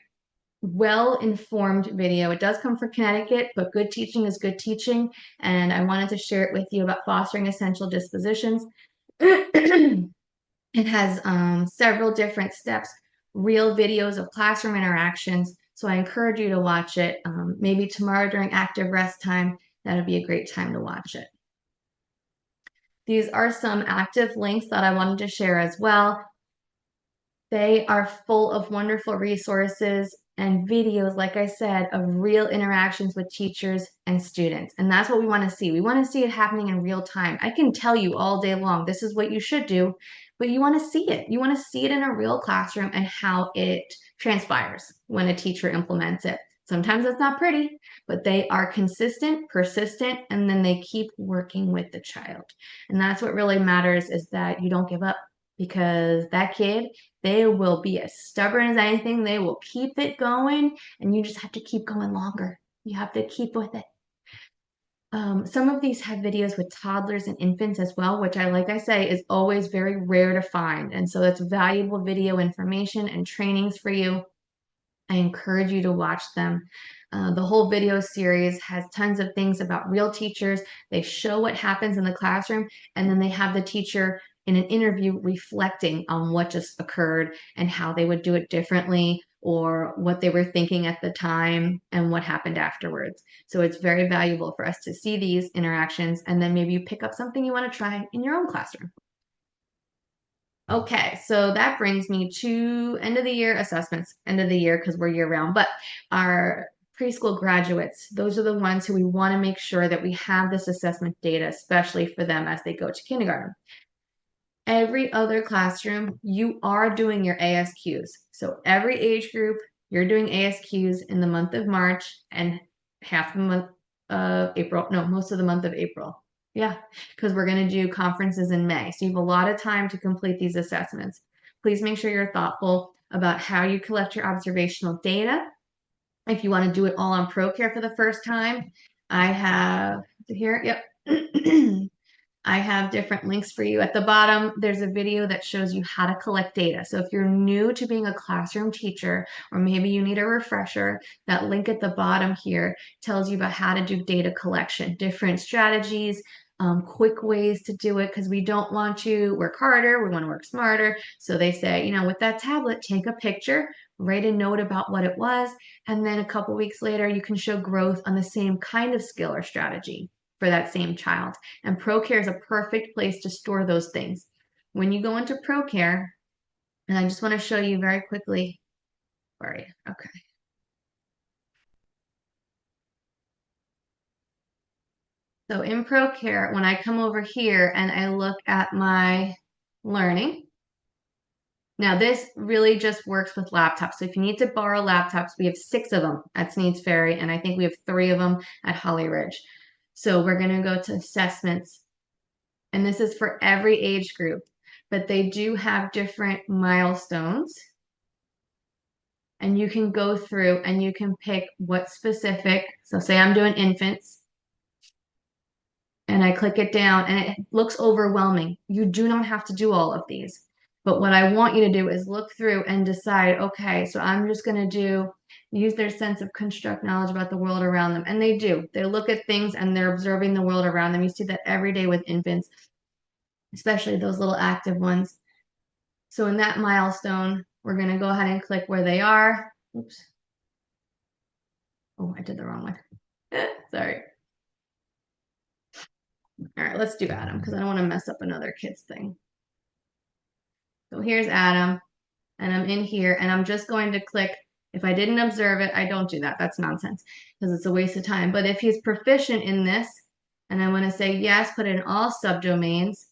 well-informed video. It does come from Connecticut, but good teaching is good teaching. And I wanted to share it with you about fostering essential dispositions. It has several different steps, real videos of classroom interactions. So I encourage you to watch it. Maybe tomorrow during active rest time, that would be a great time to watch it. These are some active links that I wanted to share as well. They are full of wonderful resources and videos, like I said, of real interactions with teachers and students. And that's what we want to see. We want to see it happening in real time. I can tell you all day long, this is what you should do, but you want to see it. You want to see it in a real classroom and how it transpires when a teacher implements it. Sometimes it's not pretty, but they are consistent, persistent, and then they keep working with the child. And that's what really matters, is that you don't give up, because that kid, they will be as stubborn as anything. They will keep it going, and you just have to keep going longer. You have to keep with it. Some of these have videos with toddlers and infants as well, which like I say, is always very rare to find. And so that's valuable video information and trainings for you. I encourage you to watch them. The whole video series has tons of things about real teachers. They show what happens in the classroom, and then they have the teacher in an interview reflecting on what just occurred and how they would do it differently, or what they were thinking at the time and what happened afterwards. So it's very valuable for us to see these interactions, and then maybe you pick up something you want to try in your own classroom. Okay, so that brings me to end of the year assessments, end of the year because we're year round, but our preschool graduates, those are the ones who we want to make sure that we have this assessment data, especially for them as they go to kindergarten. Every other classroom, you are doing your ASQs. So every age group, you're doing ASQs in the month of March and half the month of April. No, most of the month of April. Yeah, because we're going to do conferences in May. So you have a lot of time to complete these assessments. Please make sure you're thoughtful about how you collect your observational data. If you want to do it all on ProCare for the first time, I have here, yep. I have different links for you. At the bottom, there's a video that shows you how to collect data. So if you're new to being a classroom teacher, or maybe you need a refresher, that link at the bottom here tells you about how to do data collection, different strategies, quick ways to do it, because we don't want to work harder, we want to work smarter. So they say, with that tablet, take a picture, write a note about what it was, and then a couple weeks later, you can show growth on the same kind of skill or strategy for that same child. And ProCare is a perfect place to store those things. When you go into ProCare, and I just want to show you very quickly, where are you? Okay. So in ProCare, when I come over here and I look at my learning, Now, this really just works with laptops. So if you need to borrow laptops, we have 6 of them at Sneads Ferry, and I think we have 3 of them at Holly Ridge. So we're going to go to assessments, and this is for every age group, but they do have different milestones. And you can go through and you can pick what specific, so say I'm doing infants, and I click it down and it looks overwhelming. You do not have to do all of these. But what I want you to do is look through and decide, okay, so I'm just going to use their sense of construct knowledge about the world around them. And they do. They look at things and they're observing the world around them. You see that every day with infants, especially those little active ones. So in that milestone, we're going to go ahead and click where they are. Oops. Oh, I did the wrong one. Sorry. All right, let's do Adam because I don't want to mess up another kid's thing. So here's Adam, and I'm in here, and I'm just going to click. If I didn't observe it, I don't do that. That's nonsense because it's a waste of time. But if he's proficient in this, and I want to say yes, put it in all subdomains,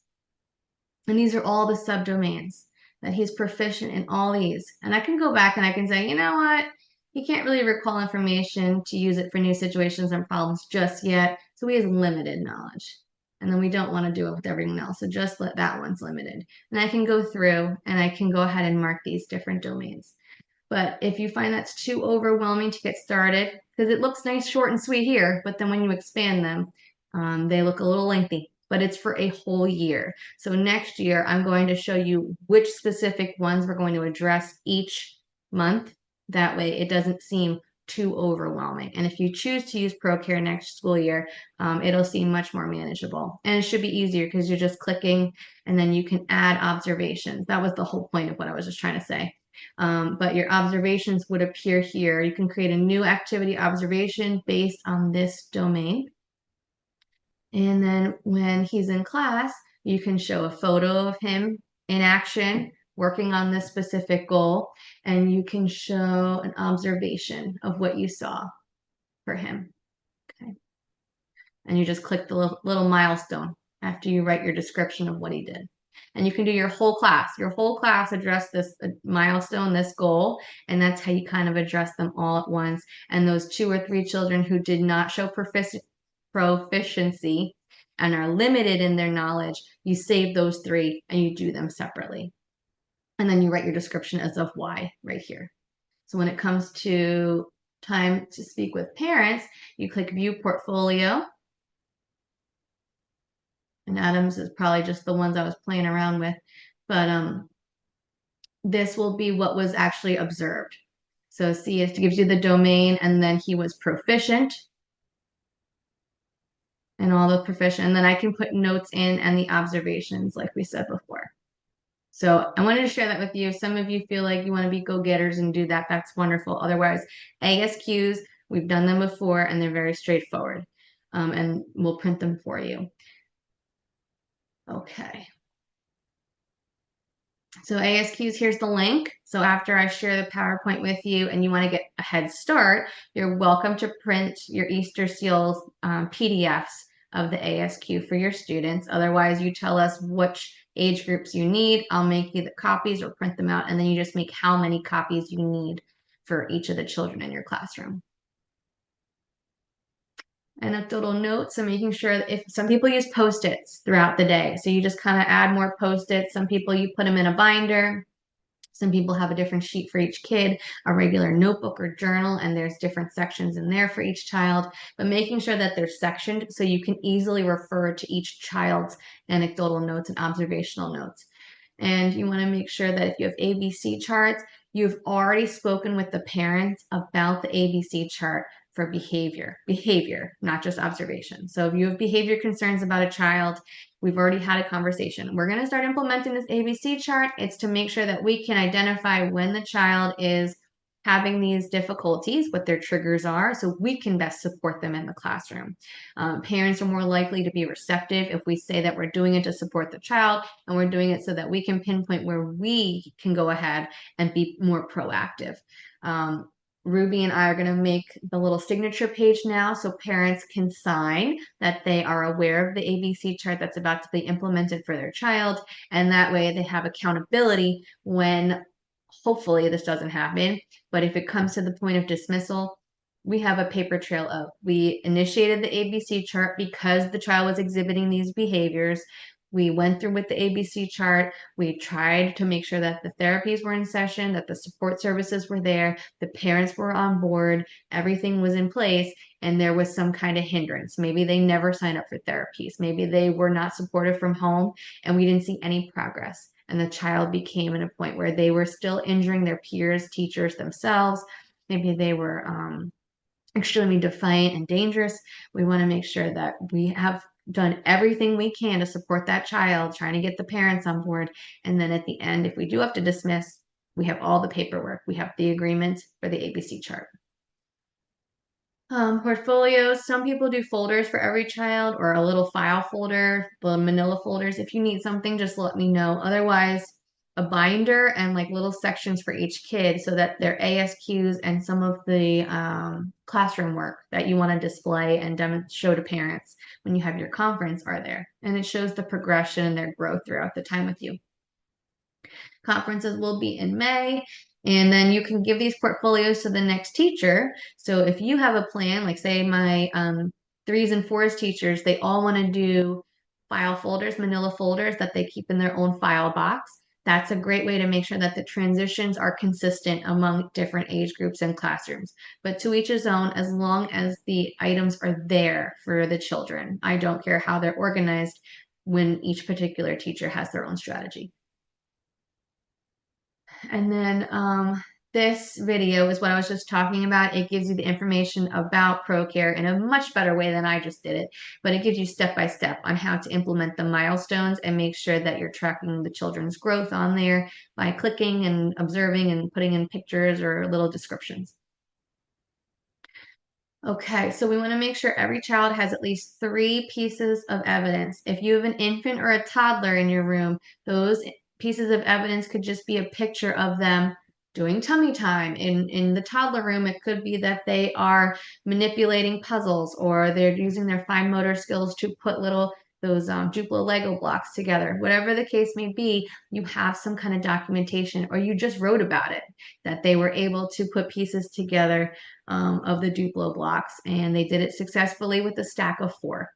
and these are all the subdomains that he's proficient in all these. And I can go back and I can say, you know what? He can't really recall information to use it for new situations and problems just yet, so he has limited knowledge. And then we don't want to do it with everyone else. So just let that one's limited. And I can go through and I can go ahead and mark these different domains. But if you find that's too overwhelming to get started, because it looks nice, short, and sweet here, but then when you expand them, they look a little lengthy. But it's for a whole year. So next year, I'm going to show you which specific ones we're going to address each month. That way it doesn't seem too overwhelming. And if you choose to use ProCare next school year, it'll seem much more manageable. And it should be easier because you're just clicking and then you can add observations. That was the whole point of what I was just trying to say. But your observations would appear here. You can create a new activity observation based on this domain. And then when he's in class, you can show a photo of him in action working on this specific goal, and you can show an observation of what you saw for him. Okay. And you just click the little milestone after you write your description of what he did. And you can do your whole class. Your whole class address this milestone, this goal, and that's how you kind of address them all at once. And those 2 or 3 children who did not show proficiency and are limited in their knowledge, you save those 3 and you do them separately. And then you write your description as of why right here. So when it comes to time to speak with parents, you click View Portfolio. And Adams is probably just the ones I was playing around with. But this will be what was actually observed. So see, it gives you the domain, and then he was proficient. And all the proficient. And then I can put notes in and the observations like we said before. So I wanted to share that with you. Some of you feel like you want to be go-getters and do that. That's wonderful. Otherwise, ASQs, we've done them before, and they're very straightforward. And we'll print them for you. Okay. So ASQs, here's the link. So after I share the PowerPoint with you and you want to get a head start, you're welcome to print your Easter Seals PDFs of the ASQ for your students. Otherwise, you tell us which age groups you need. I'll make you the copies or print them out, and then you just make how many copies you need for each of the children in your classroom. Anecdotal notes, so making sure that if some people use Post-its throughout the day, so you just kind of add more Post-its. Some people, you put them in a binder. Some people have a different sheet for each kid, a regular notebook or journal, and there's different sections in there for each child, but making sure that they're sectioned so you can easily refer to each child's anecdotal notes and observational notes. And you want to make sure that if you have ABC charts, you've already spoken with the parents about the ABC chart for behavior, not just observation. So if you have behavior concerns about a child, we've already had a conversation. We're going to start implementing this ABC chart. It's to make sure that we can identify when the child is having these difficulties, what their triggers are, so we can best support them in the classroom. Parents are more likely to be receptive if we say that we're doing it to support the child, and we're doing it so that we can pinpoint where we can go ahead and be more proactive. Ruby and I are going to make the little signature page now so parents can sign that they are aware of the ABC chart that's about to be implemented for their child. And that way they have accountability when hopefully this doesn't happen. But if it comes to the point of dismissal, we have a paper trail of we initiated the ABC chart because the child was exhibiting these behaviors. We went through with the ABC chart. We tried to make sure that the therapies were in session, that the support services were there, the parents were on board, everything was in place, and there was some kind of hindrance. Maybe they never signed up for therapies. Maybe they were not supported from home, and we didn't see any progress. And the child became at a point where they were still injuring their peers, teachers themselves. Maybe they were extremely defiant and dangerous. We want to make sure that we have done everything we can to support that child, trying to get the parents on board. And then at the end, if we do have to dismiss, we have all the paperwork. We have the agreement for the ABC chart. Portfolios, some people do folders for every child or a little file folder, the manila folders. If you need something, just let me know. Otherwise, a binder and like little sections for each kid so that their ASQs and some of the classroom work that you want to display and show to parents when you have your conference are there. And it shows the progression and their growth throughout the time with you. Conferences will be in May. And then you can give these portfolios to the next teacher. So if you have a plan, like say my 3s and 4s teachers, they all want to do file folders, manila folders that they keep in their own file box. That's a great way to make sure that the transitions are consistent among different age groups and classrooms. But to each his own, as long as the items are there for the children. I don't care how they're organized when each particular teacher has their own strategy. And then this video is what I was just talking about. It gives you the information about ProCare in a much better way than I just did it, but it gives you step by step on how to implement the milestones and make sure that you're tracking the children's growth on there by clicking and observing and putting in pictures or little descriptions. Okay, so we want to make sure every child has at least 3 pieces of evidence. If you have an infant or a toddler in your room, those pieces of evidence could just be a picture of them doing tummy time. In the toddler room, it could be that they are manipulating puzzles or they're using their fine motor skills to put those Duplo Lego blocks together. Whatever the case may be, you have some kind of documentation or you just wrote about it, that they were able to put pieces together of the Duplo blocks, and they did it successfully with a stack of 4.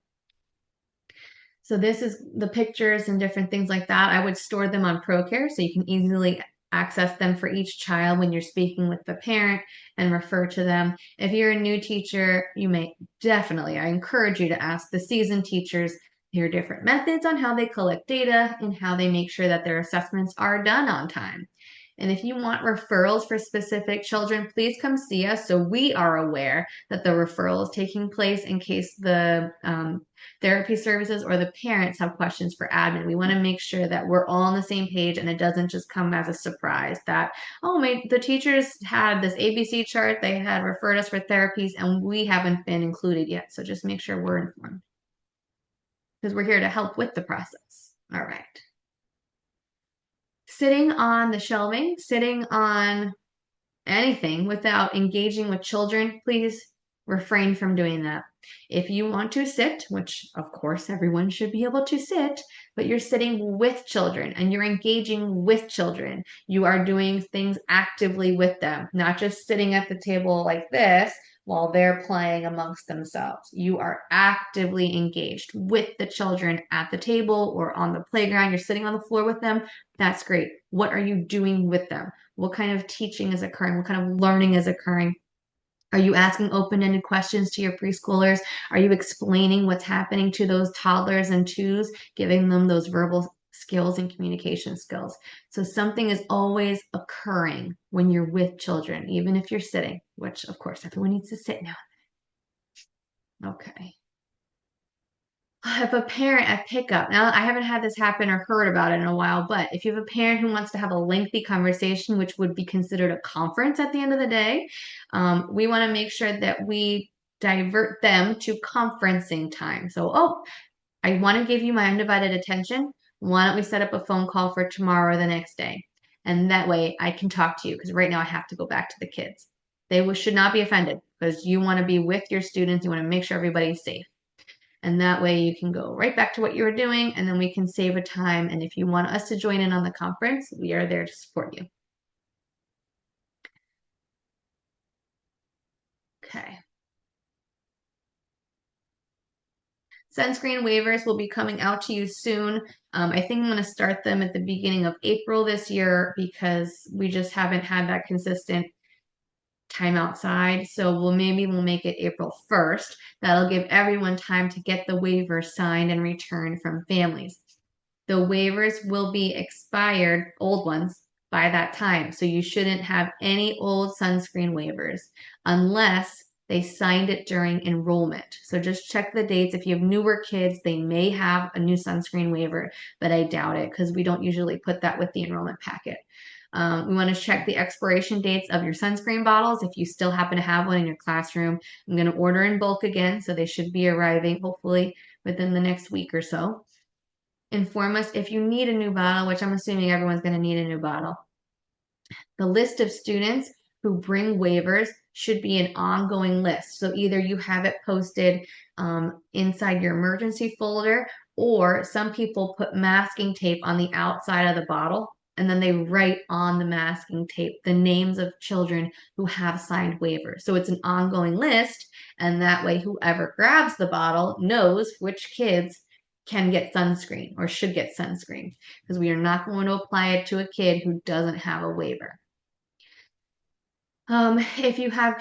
So this is the pictures and different things like that. I would store them on ProCare so you can easily access them for each child when you're speaking with the parent and refer to them. If you're a new teacher, you may definitely, I encourage you to ask the seasoned teachers their different methods on how they collect data and how they make sure that their assessments are done on time. And if you want referrals for specific children, please come see us so we are aware that the referral is taking place in case the therapy services or the parents have questions for admin. We want to make sure that we're all on the same page and it doesn't just come as a surprise that, oh, the teachers had this ABC chart, they had referred us for therapies, and we haven't been included yet. So just make sure we're informed because we're here to help with the process. All right. Sitting on the shelving, sitting on anything without engaging with children, please refrain from doing that. If you want to sit, which of course everyone should be able to sit, but you're sitting with children and you're engaging with children, you are doing things actively with them, not just sitting at the table like this while they're playing amongst themselves. You are actively engaged with the children at the table or on the playground. You're sitting on the floor with them. That's great. What are you doing with them? What kind of teaching is occurring? What kind of learning is occurring? Are you asking open-ended questions to your preschoolers? Are you explaining what's happening to those toddlers and 2s, giving them those verbal skills and communication skills? So something is always occurring when you're with children, even if you're sitting, which of course everyone needs to sit now. Okay. If a parent at pickup, now I haven't had this happen or heard about it in a while, but if you have a parent who wants to have a lengthy conversation, which would be considered a conference at the end of the day, we want to make sure that we divert them to conferencing time. So, oh, I want to give you my undivided attention. Why don't we set up a phone call for tomorrow or the next day? And that way I can talk to you because right now I have to go back to the kids. They should not be offended because you want to be with your students. You want to make sure everybody's safe. And that way you can go right back to what you were doing, and then we can save a time. And if you want us to join in on the conference, we are there to support you. Okay. Sunscreen waivers will be coming out to you soon. I think I'm going to start them at the beginning of April this year because we just haven't had that consistent time outside. So we'll make it April 1st. That'll give everyone time to get the waiver signed and returned from families. The waivers will be expired, old ones, by that time. So you shouldn't have any old sunscreen waivers unless they signed it during enrollment. So just check the dates. If you have newer kids, they may have a new sunscreen waiver, but I doubt it because we don't usually put that with the enrollment packet. We want to check the expiration dates of your sunscreen bottles. If you still happen to have one in your classroom, I'm going to order in bulk again, so they should be arriving hopefully within the next week or so. Inform us if you need a new bottle, which I'm assuming everyone's going to need a new bottle. The list of students who bring waivers should be an ongoing list. So either you have it posted inside your emergency folder, or some people put masking tape on the outside of the bottle, and then they write on the masking tape the names of children who have signed waivers. So it's an ongoing list, and that way whoever grabs the bottle knows which kids can get sunscreen or should get sunscreen, because we are not going to apply it to a kid who doesn't have a waiver. If you have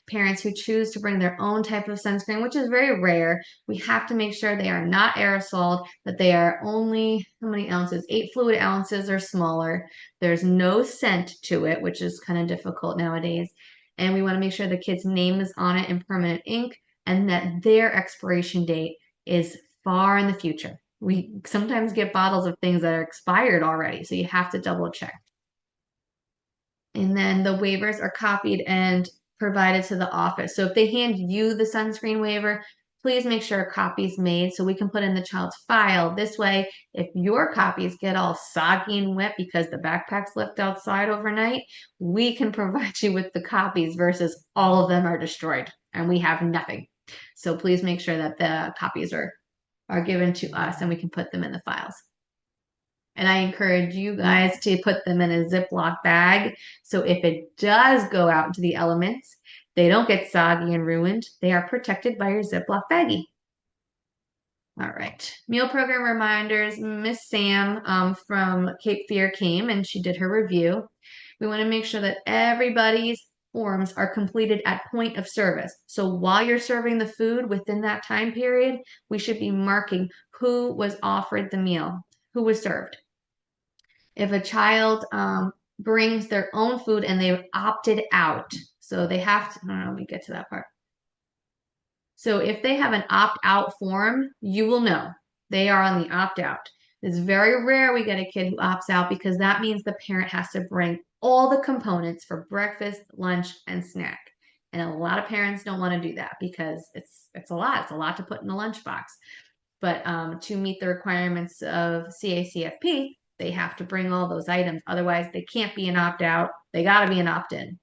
parents who choose to bring their own type of sunscreen, which is very rare, we have to make sure they are not aerosoled, that they are only, how many ounces? 8 fluid ounces or smaller. There's no scent to it, which is kind of difficult nowadays. And we want to make sure the kid's name is on it in permanent ink and that their expiration date is far in the future. We sometimes get bottles of things that are expired already, so you have to double check. And then the waivers are copied and provided to the office. So if they hand you the sunscreen waiver, please make sure a copy is made so we can put in the child's file. This way, if your copies get all soggy and wet because the backpack's left outside overnight, we can provide you with the copies versus all of them are destroyed and we have nothing. So please make sure that the copies are given to us and we can put them in the files. And I encourage you guys to put them in a Ziploc bag. So if it does go out into the elements, they don't get soggy and ruined. They are protected by your Ziploc baggie. All right. Meal program reminders. Miss Sam from Cape Fear came and she did her review. We want to make sure that everybody's forms are completed at point of service. So while you're serving the food within that time period, we should be marking who was offered the meal, who was served. If a child brings their own food and they've opted out, so they have to, let me get to that part. So if they have an opt-out form, you will know they are on the opt-out. It's very rare we get a kid who opts out because that means the parent has to bring all the components for breakfast, lunch, and snack. And a lot of parents don't want to do that because it's a lot. It's a lot to put in a lunchbox. But to meet the requirements of CACFP, they have to bring all those items. Otherwise, they can't be an opt-out. They got to be an opt-in.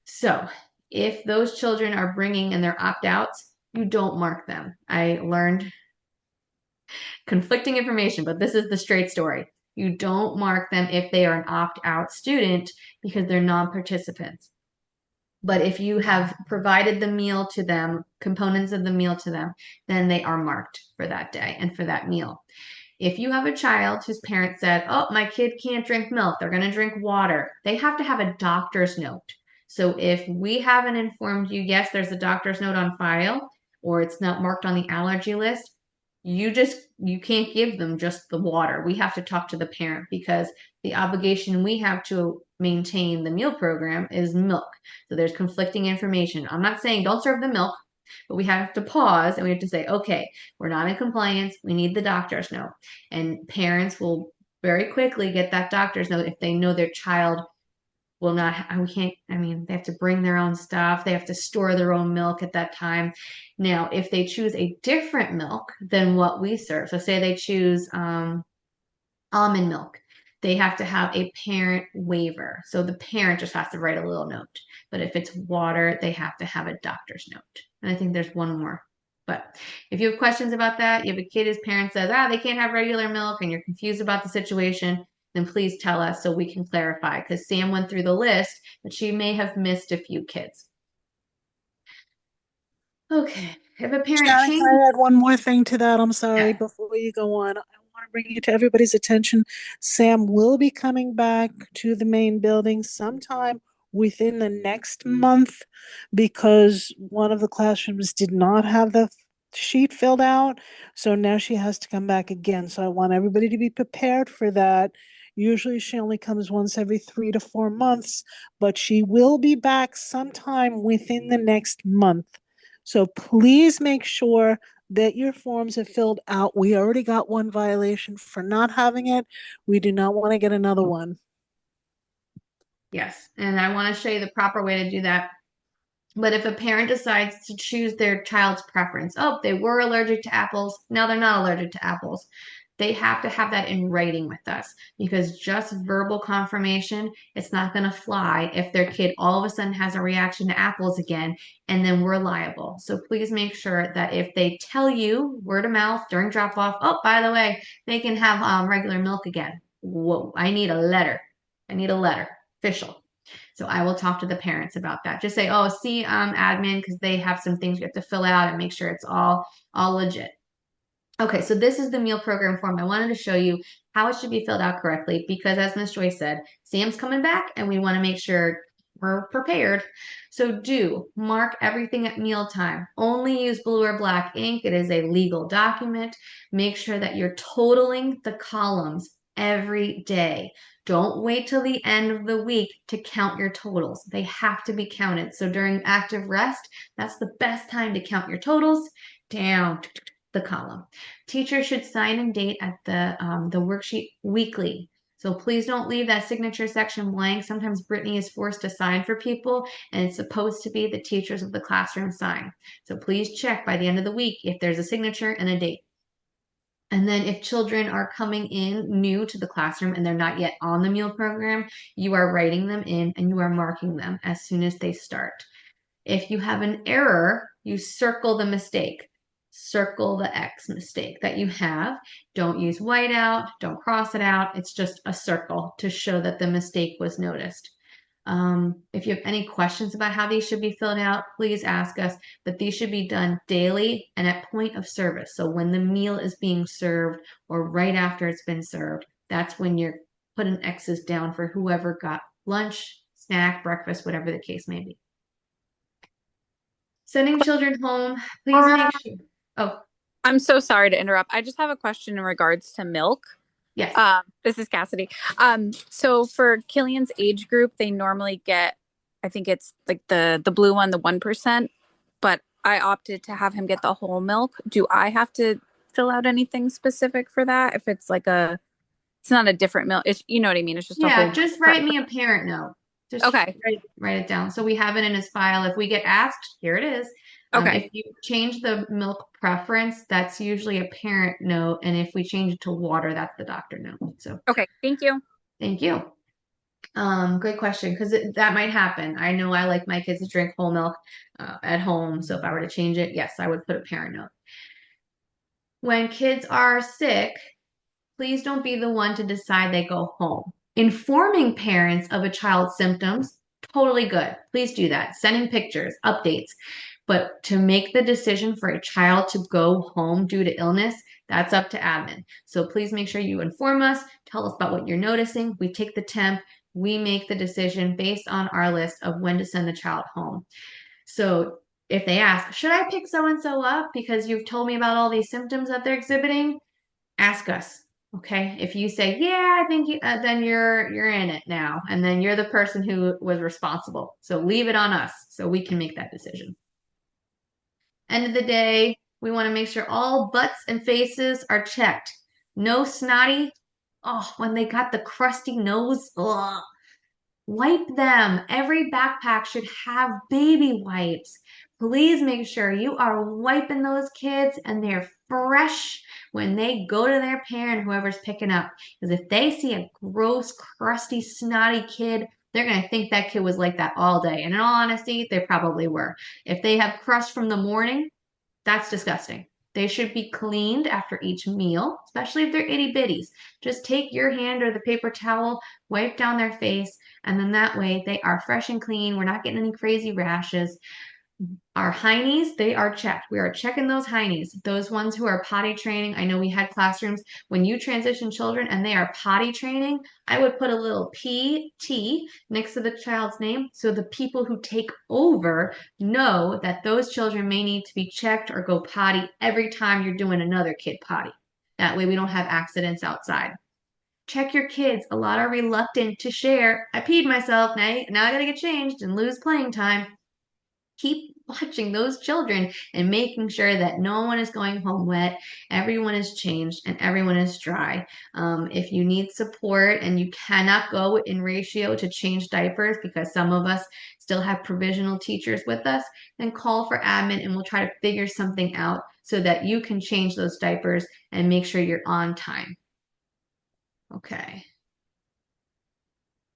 So if those children are bringing in their opt-outs, you don't mark them. I learned conflicting information, but this is the straight story. You don't mark them if they are an opt-out student because they're non-participants. But if you have provided the meal to them, components of the meal to them, then they are marked for that day and for that meal. If you have a child whose parent said, oh, my kid can't drink milk, they're going to drink water, they have to have a doctor's note. So if we haven't informed you, yes, there's a doctor's note on file, or it's not marked on the allergy list, you can't give them just the water. We have to talk to the parent because the obligation we have to maintain the meal program is milk. So there's conflicting information. I'm not saying don't serve the milk, but we have to pause and we have to say, okay, we're not in compliance. We need the doctor's note. And parents will very quickly get that doctor's note if they know their child will not, they have to bring their own stuff. They have to store their own milk at that time. Now, if they choose a different milk than what we serve, so say they choose almond milk, they have to have a parent waiver. So the parent just has to write a little note. But if it's water, they have to have a doctor's note. And I think there's one more. But if you have questions about that, you have a kid whose parent says, they can't have regular milk, and you're confused about the situation, then please tell us so we can clarify. Because Sam went through the list, but she may have missed a few kids. Okay. If a parent Shannon, can changes, I add one more thing to that? I'm sorry, yeah, before you go on. I want to bring it to everybody's attention. Sam will be coming back to the main building sometime within the next month because one of the classrooms did not have the sheet filled out. So now she has to come back again. So I want everybody to be prepared for that. Usually she only comes once every 3 to 4 months, but she will be back sometime within the next month. So please make sure that your forms are filled out. We already got one violation for not having it. We do not want to get another one. yes. And I want to show you the proper way to do that. But if a parent decides to choose their child's preference, they were allergic to apples, now they're not allergic to apples. They have to have that in writing with us because just verbal confirmation, it's not going to fly if their kid all of a sudden has a reaction to apples again, and then we're liable. So please make sure that if they tell you word of mouth during drop off, by the way, they can have regular milk again. Whoa, I need a letter. I need a letter, official. So I will talk to the parents about that. Just say, see admin because they have some things you have to fill out and make sure it's all legit. Okay, so this is the meal program form. I wanted to show you how it should be filled out correctly because as Ms. Joyce said, Sam's coming back and we want to make sure we're prepared. So do mark everything at mealtime. Only use blue or black ink. It is a legal document. Make sure that you're totaling the columns every day. Don't wait till the end of the week to count your totals. They have to be counted. So during active rest, that's the best time to count your totals down the column. Teacher should sign and date at the worksheet weekly. So please don't leave that signature section blank. Sometimes Brittany is forced to sign for people, and it's supposed to be the teachers of the classroom sign. So please check by the end of the week if there's a signature and a date. And then if children are coming in new to the classroom and they're not yet on the meal program, you are writing them in and you are marking them as soon as they start. If you have an error, you circle the mistake. Circle the X mistake that you have. Don't use whiteout. Don't cross it out. It's just a circle to show that the mistake was noticed. If you have any questions about how these should be filled out, please ask us. But these should be done daily and at point of service. So when the meal is being served or right after it's been served, that's when you're putting X's down for whoever got lunch, snack, breakfast, whatever the case may be. Sending children home, please make sure. Oh, I'm so sorry to interrupt. I just have a question in regards to milk. yes. This is Cassidy. So for Killian's age group, they normally get, I think it's like the blue one, the 1%, but I opted to have him get the whole milk. Do I have to fill out anything specific for that? If it's like it's not a different milk. It's, you know what I mean? It's just a Yeah, whole. just write me a parent note. Just Okay. write it down. So we have it in his file. If we get asked, here it is. Okay. If you change the milk preference, that's usually a parent note. And if we change it to water, that's the doctor note. So Okay. Thank you. thank you. Great question, because that might happen. I know I like my kids to drink whole milk at home. So if I were to change it, yes, I would put a parent note. When kids are sick, please don't be the one to decide they go home. Informing parents of a child's symptoms, totally good. Please do that. Sending pictures, updates. But to make the decision for a child to go home due to illness, that's up to admin. So please make sure you inform us, tell us about what you're noticing. We take the temp, we make the decision based on our list of when to send the child home. So if they ask, should I pick so and so up because you've told me about all these symptoms that they're exhibiting? Ask us. Okay. If you say, yeah, I think then you're in it now. And then you're the person who was responsible. So leave it on us so we can make that decision. End of the day, we want to make sure all butts and faces are checked. No snotty. Oh, when they got the crusty nose, wipe them. Every backpack should have baby wipes. please make sure you are wiping those kids and they're fresh when they go to their parent, whoever's picking up. Because if they see a gross, crusty, snotty kid, they're going to think that kid was like that all day. And in all honesty, they probably were. If they have crust from the morning, that's disgusting. They should be cleaned after each meal, especially if they're itty bitties. Just take your hand or the paper towel, wipe down their face, and then that way they are fresh and clean. We're not getting any crazy rashes. Our heinies, they are checked. We are checking those heinies, those ones who are potty training. I know we had classrooms when you transition children and they are potty training. I would put a little PT next to the child's name so the people who take over know that those children may need to be checked or go potty every time you're doing another kid potty. That way we don't have accidents outside. Check your kids. A lot are reluctant to share. I peed myself. Now I gotta get changed and lose playing time. Keep watching those children and making sure that no one is going home wet, everyone is changed, and everyone is dry. If you need support and you cannot go in ratio to change diapers because some of us still have provisional teachers with us, then call for admin and we'll try to figure something out so that you can change those diapers and make sure you're on time. Okay.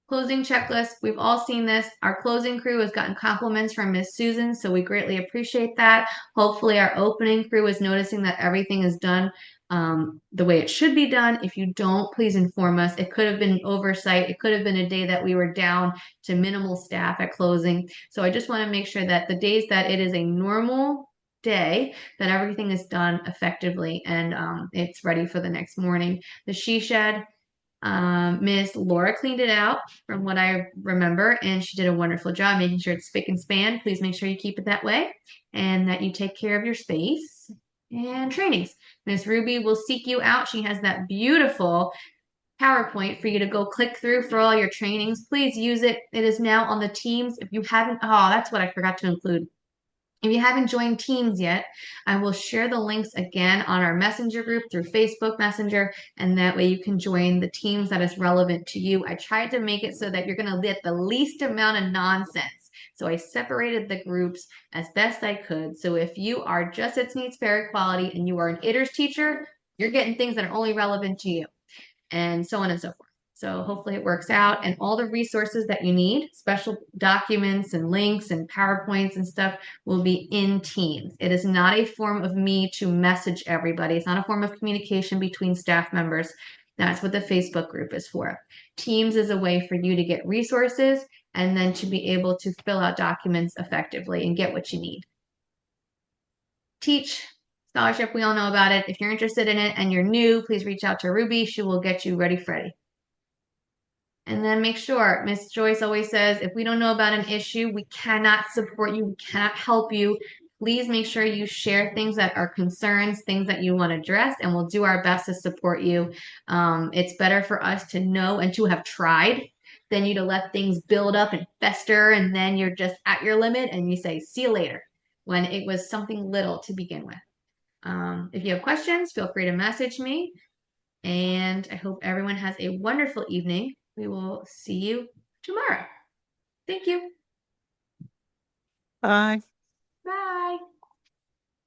Closing checklist. We've all seen this. Our closing crew has gotten compliments from Miss Susan, so we greatly appreciate that. Hopefully our opening crew is noticing that everything is done the way it should be done. If you don't, please inform us. It could have been an oversight. It could have been a day that we were down to minimal staff at closing. So I just want to make sure that the days that it is a normal day, that everything is done effectively and it's ready for the next morning. The she shed, Miss Laura cleaned it out from what I remember, and she did a wonderful job making sure it's spick and span. Please make sure you keep it that way and that you take care of your space. And trainings. Miss Ruby will seek you out. She has that beautiful PowerPoint for you to go click through for all your trainings. Please use it. It is now on the Teams. If you haven't, oh, that's what I forgot to include. If you haven't joined Teams yet, I will share the links again on our Messenger group through Facebook Messenger, and that way you can join the Teams that is relevant to you. I tried to make it so that you're going to get the least amount of nonsense. So I separated the groups as best I could. So if you are just its needs fair quality and you are an ITERS teacher, you're getting things that are only relevant to you, and so on and so forth. So hopefully it works out, and all the resources that you need, special documents and links and PowerPoints and stuff will be in Teams. It is not a form of me to message everybody. It's not a form of communication between staff members. That's what the Facebook group is for. Teams is a way for you to get resources and then to be able to fill out documents effectively and get what you need. Teach scholarship, we all know about it. If you're interested in it and you're new, please reach out to Ruby. She will get you ready, Freddy. And then make sure, Miss Joyce always says, if we don't know about an issue, we cannot support you, we cannot help you. Please make sure you share things that are concerns, things that you want to address, and we'll do our best to support you. It's better for us to know and to have tried than you to let things build up and fester, and then you're just at your limit and you say, see you later, when it was something little to begin with. If you have questions, feel free to message me. And I hope everyone has a wonderful evening. We will see you tomorrow. Thank you. Bye.